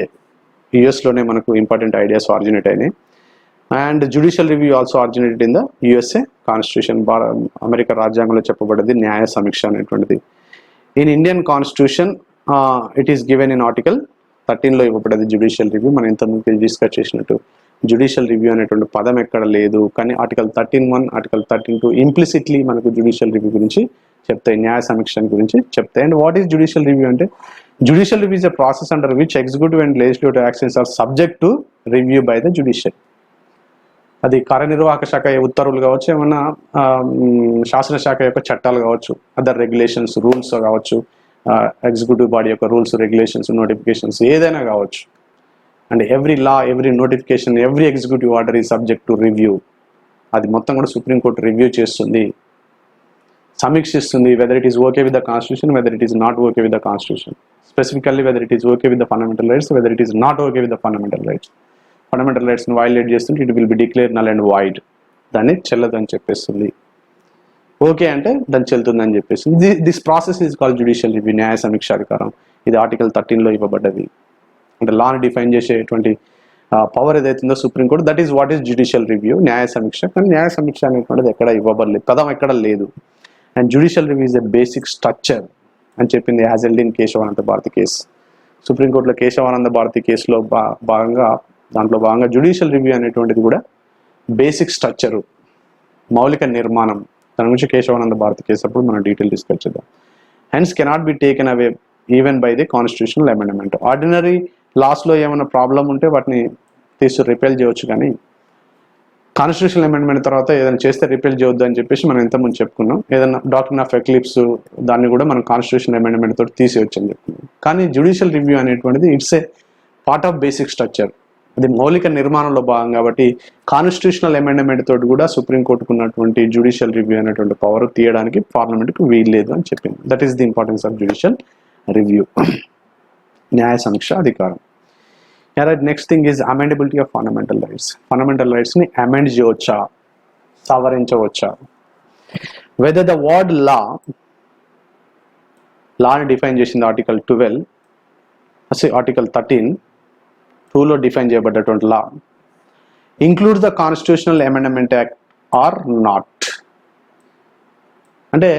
యుఎస్లోనే మనకు ఇంపార్టెంట్ ఐడియాస్ ఆరిజినేట్ అయినాయి. And judicial review also originated in the USA constitution. America రాజ్యాంగంలో చెప్పబడ్డది న్యాయ సమీక్ష అనేటువంటిది. In Indian constitution it is given in article 13లో ఇవ్వబడ్డది జ్యుడిషియల్ రివ్యూ. మనం ఇంతకుముందు డిస్కస్ చేసినట్టు జ్యుడిషియల్ రివ్యూ అనేటువంటి పదం ఎక్కడ లేదు, కానీ ఆర్టికల్ 13(1), ఆర్టికల్ 13(2) ఇంప్లిసిట్లీ మనకు జ్యుడిషియల్ రివ్యూ గురించి చెప్తాయి, న్యాయ సమీక్ష గురించి చెప్తాయి. And what is judicial review అంటే judicial review is a process under which executive and legislative actions are subject to review by the judicial. అది కార్యనిర్వాహక శాఖ ఉత్తర్వులు కావచ్చు, ఏమన్నా శాసనశాఖ యొక్క చట్టాలు కావచ్చు, అదర్ రెగ్యులేషన్స్, రూల్స్ కావచ్చు, ఎగ్జిక్యూటివ్ బాడీ యొక్క రూల్స్, రెగ్యులేషన్స్, నోటిఫికేషన్స్ ఏదైనా కావచ్చు. And every law, every notification, every executive order is subject to review. అది మొత్తం కూడా సుప్రీంకోర్టు రివ్యూ చేస్తుంది, సమీక్షిస్తుంది, whether it is okay with the constitution, whether it is not okay with the constitution, specifically whether it is okay with the fundamental rights, whether it is not okay with the fundamental rights. Fundamental రైట్స్ని violate చేస్తుంటే it will be declare null and wide, దాన్ని చెల్లదు అని చెప్పేస్తుంది. ఓకే అంటే దాన్ని చెల్లుతుందని చెప్పేసి this process is called judicial review, న్యాయ సమీక్ష అధికారం. ఇది ఆర్టికల్ 13లో ఇవ్వబడ్డది. అంటే లాని డిఫైన్ చేసేటువంటి పవర్ ఏదైతుందో supreme court, that is what is judicial review, న్యాయ సమీక్ష. కానీ న్యాయ సమీక్ష అనేటువంటిది ఎక్కడ ఇవ్వబడలేదు, పదం ఎక్కడ లేదు. And judicial review is a basic structure అని చెప్పింది as held in Kesavananda Bharati case. సుప్రీంకోర్టులో కేశవానంద భారతి కేసులో దాంట్లో భాగంగా జ్యుడిషియల్ రివ్యూ అనేటువంటిది కూడా బేసిక్ స్ట్రక్చరు, మౌలిక నిర్మాణం. దాని గురించి కేశవానంద భారతి కేసు అప్పుడు మనం డీటెయిల్ డిస్కస్ చేద్దాం. Hence cannot be taken away even by the constitutional amendment. Ordinary లాస్లో ఏమైనా ప్రాబ్లం ఉంటే వాటిని రిపేల్ చేయవచ్చు, కానీ కాన్స్టిట్యూషనల్ అమెండ్మెంట్ తర్వాత ఏదైనా చేస్తే రిపేల్ చేయొద్దు అని చెప్పేసి మనం ఇంతకుముందు చెప్పుకున్నాం. ఏదైనా డాక్ట్రిన్ ఆఫ్ ఎక్లిప్స్ దాన్ని కూడా మనం కాన్స్టిట్యూషనల్ అమెండ్మెంట్ తోటి తీసేయచ్చు అని చెప్పుకున్నాం. కానీ జ్యుడిషియల్ రివ్యూ అనేటువంటిది it's a part of basic structure, అది మౌలిక నిర్మాణంలో భాగం. కాబట్టి కాన్స్టిట్యూషనల్ అమెండ్మెంట్ తోటి కూడా సుప్రీంకోర్టుకు ఉన్నటువంటి జ్యుడిషియల్ రివ్యూ అనేటువంటి పవర్ తీయడానికి పార్లమెంట్కి వీల్లేదు అని చెప్పింది. That is the importance of judicial review, న్యాయ సమీక్ష అధికారం. Next thing is amendability of fundamental rights. Fundamental రైట్స్ని అమెండ్ చేయవచ్చా, సవరించవచ్చా? వెదర్ ద వర్డ్ లాని డిఫైన్ చేసింది ఆర్టికల్ 12, ఆర్టికల్ 13(2)లో డిఫైన్ చేయబడ్డటువంటి law includes the constitutional amendment act or not. అంటే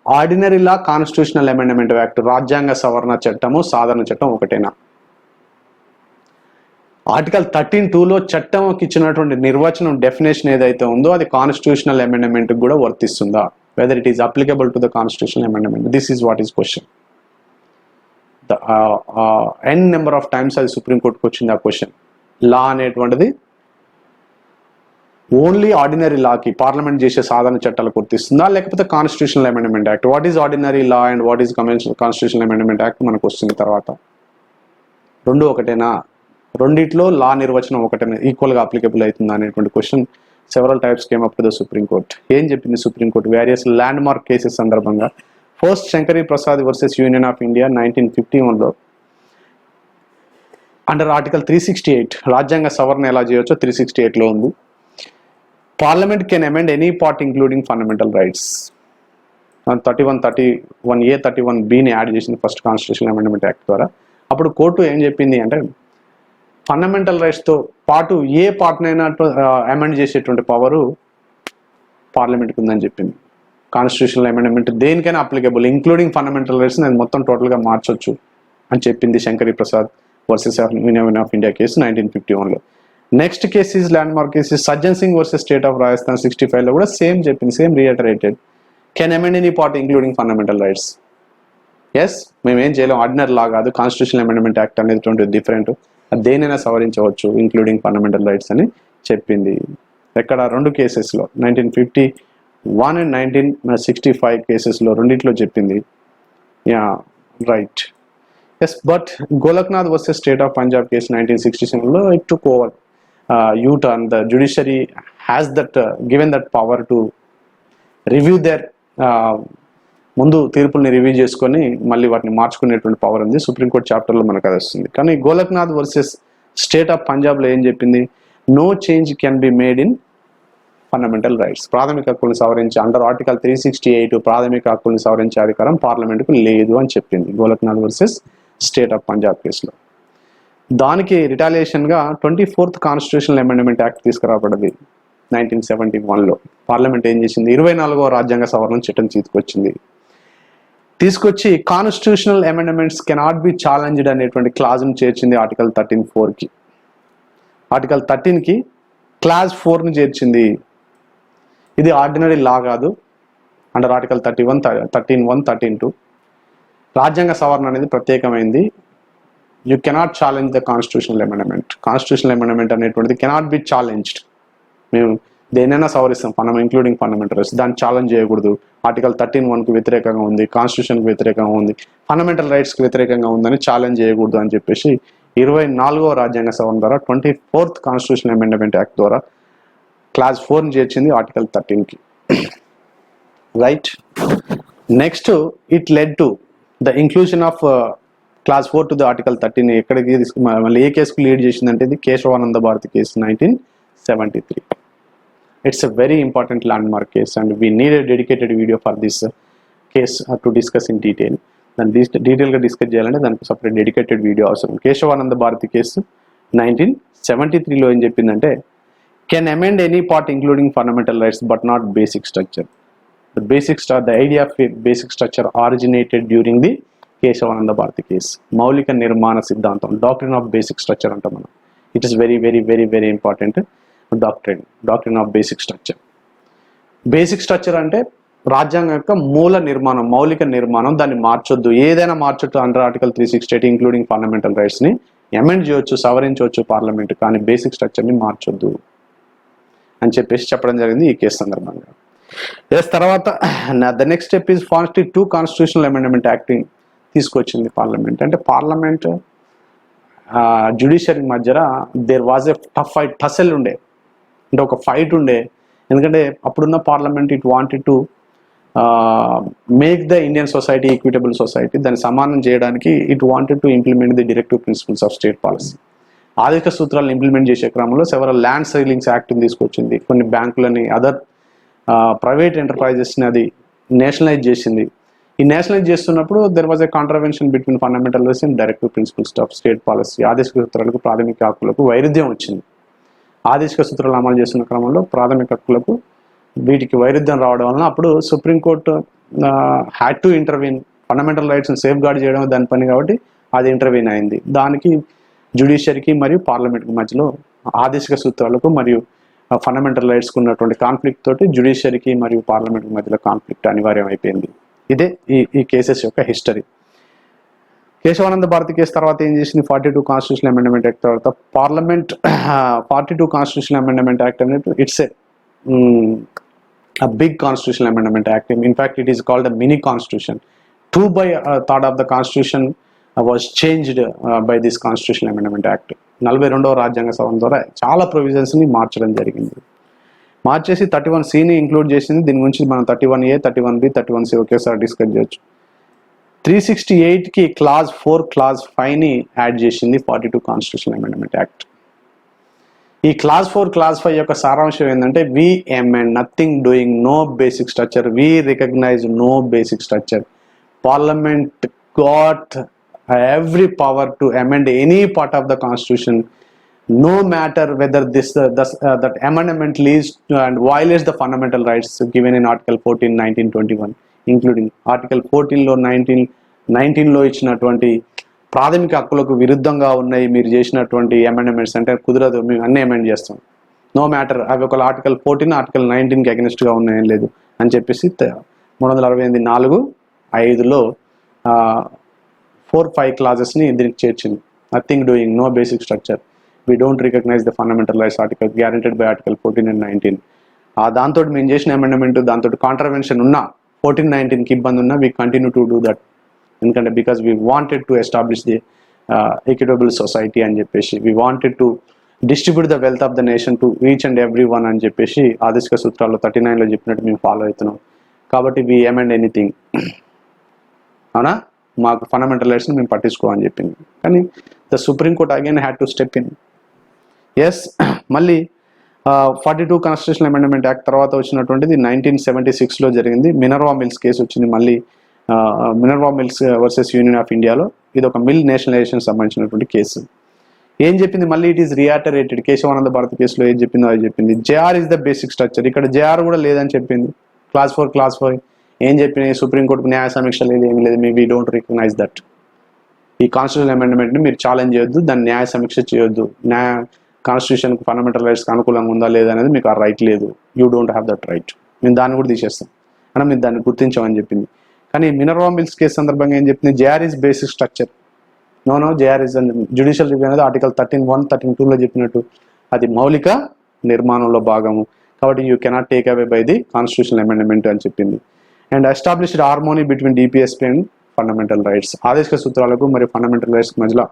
ordinary law, constitutional amendment act, రాజ్యాంగ సవరణ చట్టము, సాధారణ చట్టం ఒకటేనా? ఆర్టికల్ 13(2)లో చట్టంకి ఇచ్చినటువంటి నిర్వచనం, డెఫినేషన్ ఏదైతే ఉందో అది కాన్స్టిట్యూషనల్ అమెండ్మెంట్కి కూడా వర్తిస్తుందా? Whether it is applicable to the constitutional amendment, this is what is question. N number of times అది సుప్రీంకోర్టుకు వచ్చింది ఆ క్వశ్చన్. లా అనేటువంటిది ఓన్లీ ఆర్డినరీ లాకి, పార్లమెంట్ చేసే సాధారణ చట్టాలకు వర్తిస్తుందా, లేకపోతే constitutional amendment act? What is ordinary law and what is constitutional amendment act మనకు వస్తుంది తర్వాత. రెండు ఒకటేనా? రెండిట్లో లా నిర్వచనం ఒకటేనా, ఈక్వల్గా అప్లికబుల్ అవుతుందా అనేటువంటి question several types came up to the supreme court. ఏం చెప్పింది supreme court various land cases సందర్భంగా? First Shankari Prasad versus union of India 1951లో అండర్ ఆర్టికల్ 368 రాజ్యాంగ సవరణ ఎలా చేయవచ్చో 368లో ఉంది. Parliament can amend any part including fundamental rights. 31A 31Bని యాడ్ చేసింది ఫస్ట్ కాన్స్టిట్యూషనల్ అమెండ్మెంట్ యాక్ట్ ద్వారా. అప్పుడు కోర్టు ఏం చెప్పింది అంటే ఫండమెంటల్ రైట్స్తో పాటు ఏ పార్ట్నైనా అమెండ్ చేసేటువంటి పవరు పార్లమెంట్కి ఉందని చెప్పింది. కాన్స్టిట్యూషనల్ అమెండ్మెంట్ దేనికైనా అప్లికబుల్, ఇంక్లూడింగ్ ఫండమెంటల్ రైట్స్ నేను మొత్తం టోటల్గా మార్చొచ్చు అని చెప్పింది Shankari Prasad versus union of India case 1951లో. Next case is land case Sajjan Singh versus state of Rajasthan 65లో కూడా సేమ్ చెప్పింది, same reiterated. Can amend any part including fundamental rights. Yes, మేము ఏం చేయలేం, ఆర్డినరీ లా కాదు, కాన్స్టిట్యూషనల్ అమెండ్మెంట్ యాక్ట్ అనేది డిఫరెంట్, దేనైనా సవరించవచ్చు ఇంక్లూడింగ్ ఫండమెంటల్ రైట్స్ అని చెప్పింది. ఎక్కడ? రెండు కేసెస్లో 1951 అండ్ 1965 కేసెస్లో రెండిట్లో చెప్పింది. Yeah right. Yes, but Golaknath versus state of Punjab case 1967లో it took over U-turn. The judiciary has that given that power to review their ముందు తీర్పుల్ని రివ్యూ చేసుకొని మళ్ళీ వాటిని మార్చుకునేటువంటి పవర్ ఉంది. సుప్రీంకోర్టు చాప్టర్లో మనకు అది వస్తుంది. కానీ గోలక్నాథ్ వర్సెస్ స్టేట్ ఆఫ్ పంజాబ్లో ఏం చెప్పింది, no change can be made in fundamental rights, ప్రాథమిక హక్కులను సవరించే అండర్ ఆర్టికల్ 368 ప్రాథమిక హక్కులను సవరించే అధికారం పార్లమెంటుకు లేదు అని చెప్పింది Golaknath versus state of Punjab కేసులో. దానికి రిటాలియేషన్గా 24th కాన్స్టిట్యూషనల్ అమెండ్మెంట్ యాక్ట్ తీసుకురాబడ్డది 1971లో. పార్లమెంట్ ఏం చేసింది, 24వ రాజ్యాంగ సవరణ చట్టం తీసుకొచ్చి constitutional amendments cannot be challenged అనేటువంటి క్లాజ్ను చేర్చింది ఆర్టికల్ 13(4)కి. ఆర్టికల్ 13కి క్లాజ్ 4ని చేర్చింది. ఇది ఆర్డినరీ లా కాదు. అండర్ ఆర్టికల్ 13(1), 13(2) రాజ్యాంగ సవరణ అనేది ప్రత్యేకమైంది. You cannot challenge the constitutional amendment. Constitutional amendment అనేటువంటిది కెనాట్ బి ఛాలెంజ్డ్. మేము దేనైనా సవరిస్తాం, ఇంక్లూడింగ్ ఫండమెంటల్ రైట్స్, దాన్ని ఛాలెంజ్ చేయకూడదు. ఆర్టికల్ 13(1)కి వ్యతిరేకంగా ఉంది, కాన్స్టిట్యూషన్కి వ్యతిరేకంగా ఉంది, ఫండమెంటల్ రైట్స్కి వ్యతిరేకంగా ఉందని ఛాలెంజ్ చేయకూడదు అని చెప్పేసి 24వ రాజ్యాంగ సవరణ ద్వారా 24th కాన్స్టిట్యూషనల్ అమెండ్మెంట్ యాక్ట్ ద్వారా క్లాజ్ 4ని చేర్చింది ఆర్టికల్ 13కి. Right. Next it led to the inclusion of clause 4 to the article 13. ఎక్కడికి మళ్ళీ ఏ కేసుకు లీడ్ చేసిందంటే ఇది Kesavananda Bharati case 1973. It's a very important landmark case and we need a dedicated video for this case to discuss in detail. దాన్ని డీటెయిల్గా డిస్కస్ చేయాలంటే దానికి సపరేట్ డెడికేటెడ్ వీడియో అవసరం. కేశవానంద భారతి కేసు 1973లో ఏం చెప్పిందంటే, can amend any part including fundamental rights but not basic structure. The idea of basic structure originated during the Kesavananda Bharati case. మౌలిక నిర్మాణ సిద్ధాంతం, డాక్ట్రిన్ ఆఫ్ బేసిక్ స్ట్రక్చర్ అంటాం మనం. It is very very very very important doctrine of basic structure. Basic structure అంటే రాజ్యాంగం యొక్క మూల నిర్మాణం, మౌలిక నిర్మాణం. దాన్ని మార్చొద్దు, ఏదైనా మార్చొద్దు. అండర్ ఆర్టికల్ 368 ఇంక్లూడింగ్ ఫండమెంటల్ రైట్స్ని అమెండ్ చేయొచ్చు, సవరించవచ్చు పార్లమెంట్, కానీ బేసిక్ స్ట్రక్చర్ని మార్చొద్దు అని చెప్పేసి చెప్పడం జరిగింది ఈ కేసు సందర్భంగా. తర్వాత the next step is 42 constitutional amendment act తీసుకొచ్చింది పార్లమెంట్. అంటే పార్లమెంట్ జ్యుడిషియరీ మధ్యన దేర్ వాజ్ ఎ టసల్ ఉండే, అంటే ఒక ఫైట్ ఉండే. ఎందుకంటే అప్పుడున్న parliament it wanted to make the Indian society equitable society, దాన్ని సమానం చేయడానికి it wanted to implement the directive principles of state policy. ఆర్థిక సూత్రాలను ఇంప్లిమెంట్ చేసే క్రమంలో సెవరల్ ల్యాండ్ సెయిలింగ్స్ యాక్ట్ని తీసుకొచ్చింది. కొన్ని బ్యాంకులని, అదర్ ప్రైవేట్ ఎంటర్ప్రైజెస్ని అది నేషనలైజ్ చేసింది. ఈ నేషనలైజ్ చేస్తున్నప్పుడు there was a contravention between fundamental rights and directive principles of state policy. ఆదేశిక సూత్రాలకు ప్రాథమిక హక్కులకు వైరుధ్యం వచ్చింది. ఆదేశిక సూత్రాలు అమలు చేస్తున్న క్రమంలో ప్రాథమిక హక్కులకు వీటికి వైరుధ్యం రావడం వలన అప్పుడు supreme court had to intervene. Fundamental రైట్స్ని సేఫ్ గార్డ్ చేయడం దాని పని కాబట్టి అది ఇంటర్వీన్ అయింది. దానికి జ్యుడిషియరీకి మరియు పార్లమెంట్కి మధ్యలో ఆదేశిక సూత్రాలకు మరియు ఫండమెంటల్ రైట్స్కి ఉన్నటువంటి కాన్ఫ్లిక్ట్ తోటి జ్యుడిషియరీకి మరియు పార్లమెంట్కి మధ్యలో కాన్ఫ్లిక్ట్ అనివార్యం అయిపోయింది. ఇదే ఈ కేసెస్ యొక్క హిస్టరీ. కేశవానంద భారతి కేసు తర్వాత ఏం చేసింది, 42 కాన్స్టిట్యూషనల్ అమెండ్మెంట్ యాక్ట్ తర్వాత పార్లమెంట్ 42 కాన్స్టిట్యూషనల్ అమెండ్మెంట్ యాక్ట్ అనేది it's a big constitutional amendment act. In fact, it is called a mini constitution. 2/3 of the constitution was changed by this constitutional amendment act. 42వ రాజ్యాంగ సవరణ ద్వారా చాలా ప్రొవిజన్స్ని మార్చడం జరిగింది. మార్చేసి 31(c)ని ఇంక్లూడ్ చేసింది. దీని గురించి మనం 31A, 31B, 31C ఒకేసారి డిస్కస్ చేయొచ్చు. 368కి క్లాజ్ 4, క్లాజ్ 5ని యాడ్ చేసింది 42 కాన్స్టిట్యూషనల్ అమెండ్మెంట్ యాక్ట్. ఈ క్లాజ్ 4, క్లాజ్ 5 యొక్క సారాంశం ఏంటంటే, we amend nothing doing, no basic structure, we recognise no basic structure. Parliament got every power to amend any part of the constitution, no matter whether that amendment leads to and violates the fundamental rights given in article 14, 19, 21, including article 14లో 19లో ఇచ్చినటువంటి ప్రాథమిక హక్కులకు విరుద్ధంగా ఉన్నాయి మీరు చేసినటువంటి అమెండ్మెంట్స్ అంటే కుదరదు, మేము అన్ని అమెండ్ చేస్తాం. నో మ్యాటర్ అవి ఒక ఆర్టికల్ 14, ఆర్టికల్ 19కి అగెనిస్ట్గా ఉన్నాయని లేదు అని చెప్పేసి 368(4), 4, 5 క్లాజెస్ని దీనికి చేర్చింది. Nothing doing, no basic structure, we don't recognise the fundamental rights article guaranteed by article 14 and 19. దాంతో మేము చేసిన అమెండ్మెంట్ దాంతో కాంట్రవెన్షన్ ఉన్నా 14, 19కి ఇబ్బంది ఉన్నా we continue to do that. ఎందుకంటే because we wanted to establish the equitable society అని చెప్పేసి, we wanted to distribute the wealth of the nation to each and every one అని చెప్పేసి ఆదేశిక సూత్రాల్లో 39లో చెప్పినట్టు మేము ఫాలో అవుతున్నాం. కాబట్టి వీ అమెండ్ ఎనీథింగ్, అవునా, మాకు ఫండమెంటల్ రైట్స్ని మేము పట్టించుకోమని చెప్పింది. కానీ the supreme court again had to step in. Yes, మళ్ళీ 42 కాన్స్టిట్యూషనల్ అమెండ్మెంట్ యాక్ట్ తర్వాత వచ్చినటువంటిది 1976లో జరిగింది. మినర్వా మిల్స్ కేసు వచ్చింది మళ్ళీ, Minerva Mills versus union of ఇండియాలో. ఇది ఒక మిల్ నేషనలైజేషన్ సంబంధించినటువంటి కేసు. ఏం చెప్పింది మళ్ళీ? It is reiterated. Kesavananda Bharat కేసులో ఏం చెప్పిందో అది చెప్పింది. JR is the basic structure. ఇక్కడ జేఆర్ కూడా లేదని చెప్పింది. క్లాస్ 4 ఏం చెప్పింది? సుప్రీంకోర్టుకు న్యాయ సమీక్ష లేదు, ఏమి లేదు. We don't recognise that. ఈ కాన్స్టిట్యూషనల్ అమెండ్మెంట్ని మీరు ఛాలెంజ్ చేయొద్దు, దాన్ని న్యాయ సమీక్ష చేయొద్దు. కాన్స్టిట్యూషన్కి ఫండమెంటల్ రైట్స్కి అనుకూలంగా ఉందా లేదా అనేది మీకు ఆ రైట్ లేదు. You don't have that right. మేము దాన్ని కూడా తీసేస్తాం అంటే మీరు దాన్ని గుర్తించామని చెప్పింది. కానీ మినర్వా మిల్స్ కేసు సందర్భంగా ఏం చెప్పింది? JR is basic structure. No JR is judicial review అనేది ఆర్టికల్ 13(1), 13(2)లో చెప్పినట్టు అది మౌలిక నిర్మాణంలో భాగము. కాబట్టి you cannot take away by the constitutional amendment అని చెప్పింది. And established harmony between DPSP and fundamental rights. ఆదేశిక సూత్రాలకు మరియు ఫండమెంటల్ రైట్స్ మధ్యలో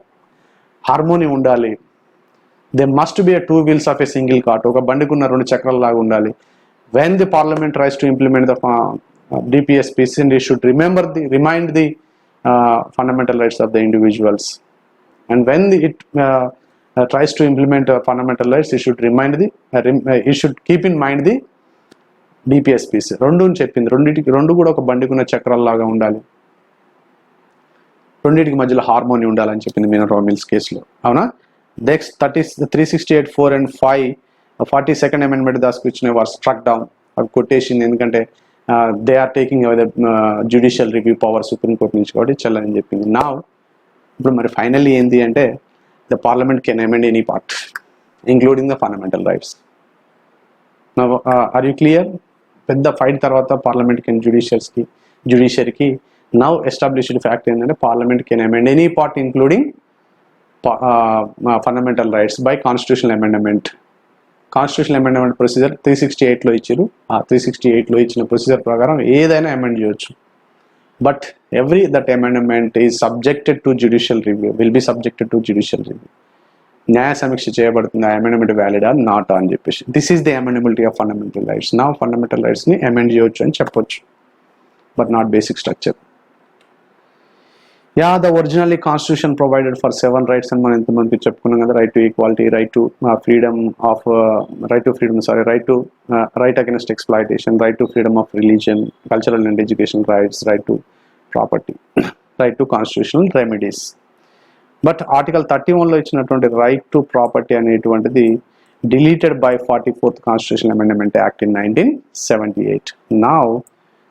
హార్మోనీ ఉండాలి. They must be a 2 wheels of a single cart. ఒక బండికున్న 2 చక్రాల లాగా ఉండాలి. When the parliament tries to implement the DPSPs, and it should remind the fundamental rights of the individuals. And when it tries to implement fundamental rights, it should it should keep in mind the DPSPs. రెండు చెప్పింది. రెండు కూడా ఒక బండికున్న చక్రాల లాగా ఉండాలి. రెండింటికి మధ్యలో హార్మోనీ ఉండాలని చెప్పింది మినర్వా మిల్స్ కేసులో. అవునా? నెక్స్ట్ 368(4) and 5 42nd amendment దాసుకొచ్చిన వారు స్ట్రక్ డౌన్. అవి కొట్టేసింది. ఎందుకంటే they are taking away the judicial review power సుప్రీంకోర్టు నుంచి, కాబట్టి చెల్లని చెప్పింది. నా ఇప్పుడు మరి ఫైనల్లీ ఏంటి అంటే the parliament can amend any part including the fundamental rights. Are you clear? పెద్ద ఫైట్ తర్వాత పార్లమెంట్ కెన్ జ్యుడిషియరీకి నౌ ఎస్టాబ్లిష్డ్ ఫ్యాక్ట్ ఏంటంటే parliament can amend any part including fundamental rights by constitutional amendment. Constitutional amendment procedure 368లో ఇచ్చారు. ఆ 368లో ఇచ్చిన ప్రొసీజర్ ప్రకారం ఏదైనా అమెండ్ చేయొచ్చు. But that amendment is subjected to judicial review, will be subjected to judicial review. న్యాయ సమీక్ష చేయబడుతుంది ఆ అమెండ్మెంట్ వ్యాలిడ్ ఆర్ నాట్ అని చెప్పేసి. This is the amendability of fundamental rights. నా ఫండమెంటల్ రైట్స్ని అమెండ్ చేయొచ్చు అని చెప్పొచ్చు, but not basic structure. The originally constitution provided for 7 rights and మనం ఇంతమందికి చెప్పుకున్నాం కదా. Right to equality, right to right against exploitation, right to freedom of religion, cultural and education rights, right to property, right to constitutional remedies. But article 31లో ఇచ్చినటువంటి రైట్ టు ప్రాపర్టీ అనేటువంటిది deleted by 44th Constitutional Amendment Act in 1978. Now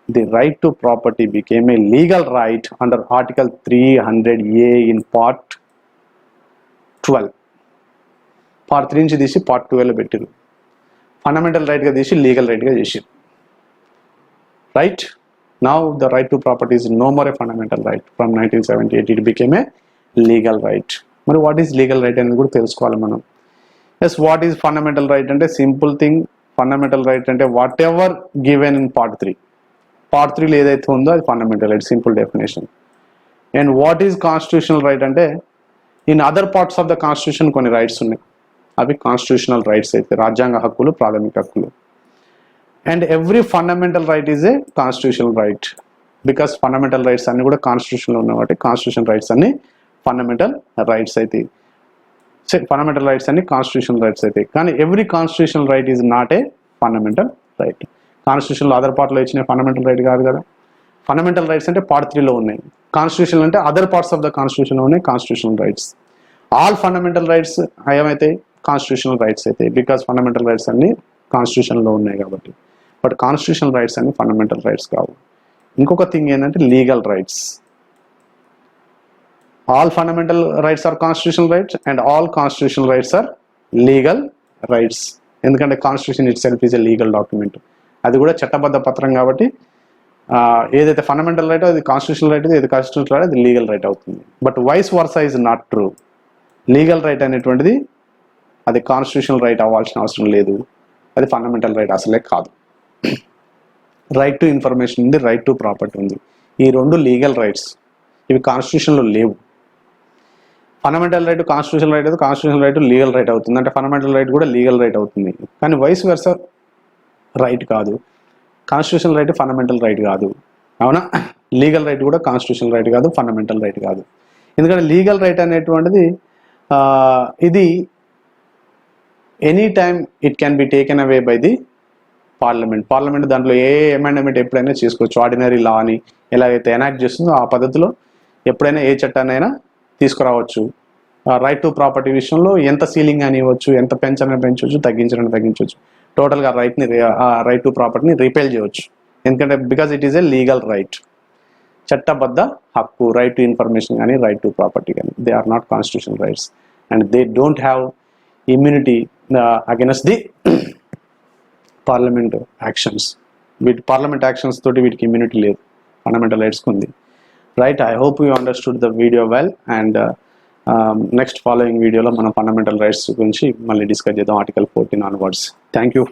the right to property became a legal right under Article 300A in Part 12. Part 3 నుంచి తీసి Part 12 పెట్టారు. ఫండమెంటల్ రైట్గా తీసి లీగల్ రైట్గా చేసారు. Right? Now the right to property is no more a fundamental right. From 1978 it became a legal right. మరి వాట్ ఈస్ లీగల్ రైట్ అనేది కూడా తెలుసుకోవాలి మనం. Yes, what is fundamental right అంటే సింపుల్ థింగ్. ఫండమెంటల్ రైట్ అంటే whatever given in Part 3. Part 3లో ఏదైతే ఉందో అది fundamental right, simple definition. And what is constitutional right అంటే in other parts of the constitution కొన్ని రైట్స్ ఉన్నాయి, అవి కాన్స్టిట్యూషనల్ రైట్స్ అయితే రాజ్యాంగ హక్కులు, ప్రాథమిక హక్కులు. And every fundamental right is a constitutional right, because fundamental rights అన్ని కూడా కాన్స్టిట్యూషన్లో ఉన్నాయి కాబట్టి కాన్స్టిట్యూషన్ రైట్స్ అన్ని ఫండమెంటల్ రైట్స్ అయితే. ఫండమెంటల్ రైట్స్ అన్ని కాన్స్టిట్యూషనల్ రైట్స్ అయితే. కానీ every constitutional right is not a fundamental right. కాన్స్టిట్యూషన్లో అదర్ పార్ట్లో ఇచ్చిన ఫండమెంటల్ రైట్ కాదు కదా. ఫండమెంటల్ రైట్స్ అంటే Part 3లో ఉన్నాయి, కాన్స్టిట్యూషన్ అంటే అదర్ పార్ట్స్ ఆఫ్ ద కాన్స్టిట్యూషన్లో ఉన్నాయి constitutional rights. All fundamental rights ఏమైతే కాన్స్టిట్యూషనల్ రైట్స్ అయితే, బికాస్ ఫండమెంటల్ రైట్స్ అన్ని కాన్స్టిట్యూషన్లో ఉన్నాయి కాబట్టి. బట్ కాన్స్టిట్యూషనల్ రైట్స్ అన్ని ఫండమెంటల్ రైట్స్ కావు. ఇంకొక థింగ్ ఏంటంటే legal rights. All fundamental rights are constitutional rights and all constitutional rights are legal rights. ఎందుకంటే constitution itself is a legal document. అది కూడా చట్టబద్ధ పత్రం కాబట్టి ఏదైతే ఫండమెంటల్ రైట్ అది కాన్స్టిట్యూషనల్ రైట్, ఏది కాన్స్టిట్యూషనల్ రైట్ అది లీగల్ రైట్ అవుతుంది. But vice versa is not true. Legal right అనేటువంటిది అది కాన్స్టిట్యూషనల్ రైట్ అవ్వాల్సిన అవసరం లేదు, అది ఫండమెంటల్ రైట్ అసలే కాదు. రైట్ టు ఇన్ఫర్మేషన్ ఉంది, రైట్ టు ప్రాపర్టీ ఉంది. ఈ రెండు లీగల్ రైట్స్, ఇవి కాన్స్టిట్యూషన్లో లేవు. ఫండమెంటల్ రైట్ కాన్స్టిట్యూషనల్ రైట్ అయితే కాన్స్టిట్యూషనల్ రైట్ లీగల్ రైట్ అవుతుంది, అంటే ఫండమెంటల్ రైట్ కూడా లీగల్ రైట్ అవుతుంది. కానీ వైస్ వర్సా రైట్ కాదు. కాన్స్టిట్యూషనల్ రైట్ ఫండమెంటల్ రైట్ కాదు, అవునా? లీగల్ రైట్ కూడా కాన్స్టిట్యూషనల్ రైట్ కాదు, ఫండమెంటల్ రైట్ కాదు. ఎందుకంటే లీగల్ రైట్ అనేటువంటిది ఇది any time it can be taken away by the parliament దాంట్లో ఏ అమెండ్మెంట్ ఎప్పుడైనా చేసుకోవచ్చు. ఆర్డినరీ లా అని ఎలాగైతే ఎనాక్ట్ చేస్తుందో ఆ పద్ధతిలో ఎప్పుడైనా ఏ చట్టాన్నైనా తీసుకురావచ్చు. రైట్ టు ప్రాపర్టీ విషయంలో ఎంత సీలింగ్ అని ఇవ్వచ్చు, ఎంత పెంచవచ్చు, తగ్గించవచ్చు. టోటల్గా రైట్ టు ప్రాపర్టీని రిపేల్ చేయవచ్చు. ఎందుకంటే because it is a legal right, చట్టబద్ధ హక్కు. రైట్ టు ఇన్ఫర్మేషన్ కానీ రైట్ టు ప్రాపర్టీ కానీ they are not constitutional rights and they don't have immunity against the parliament actions. Parliament actions తోటి వీటికి ఇమ్యూనిటీ లేదు, ఫండమెంటల్ రైట్స్కి ఉంది. Right, I hope you understood the video well and next following వీడియోలో మనం ఫండమెంటల్ రైట్స్ గురించి మళ్ళీ డిస్కస్ చేద్దాం, ఆర్టికల్ 14 ఆన్వర్డ్స్. Thank you.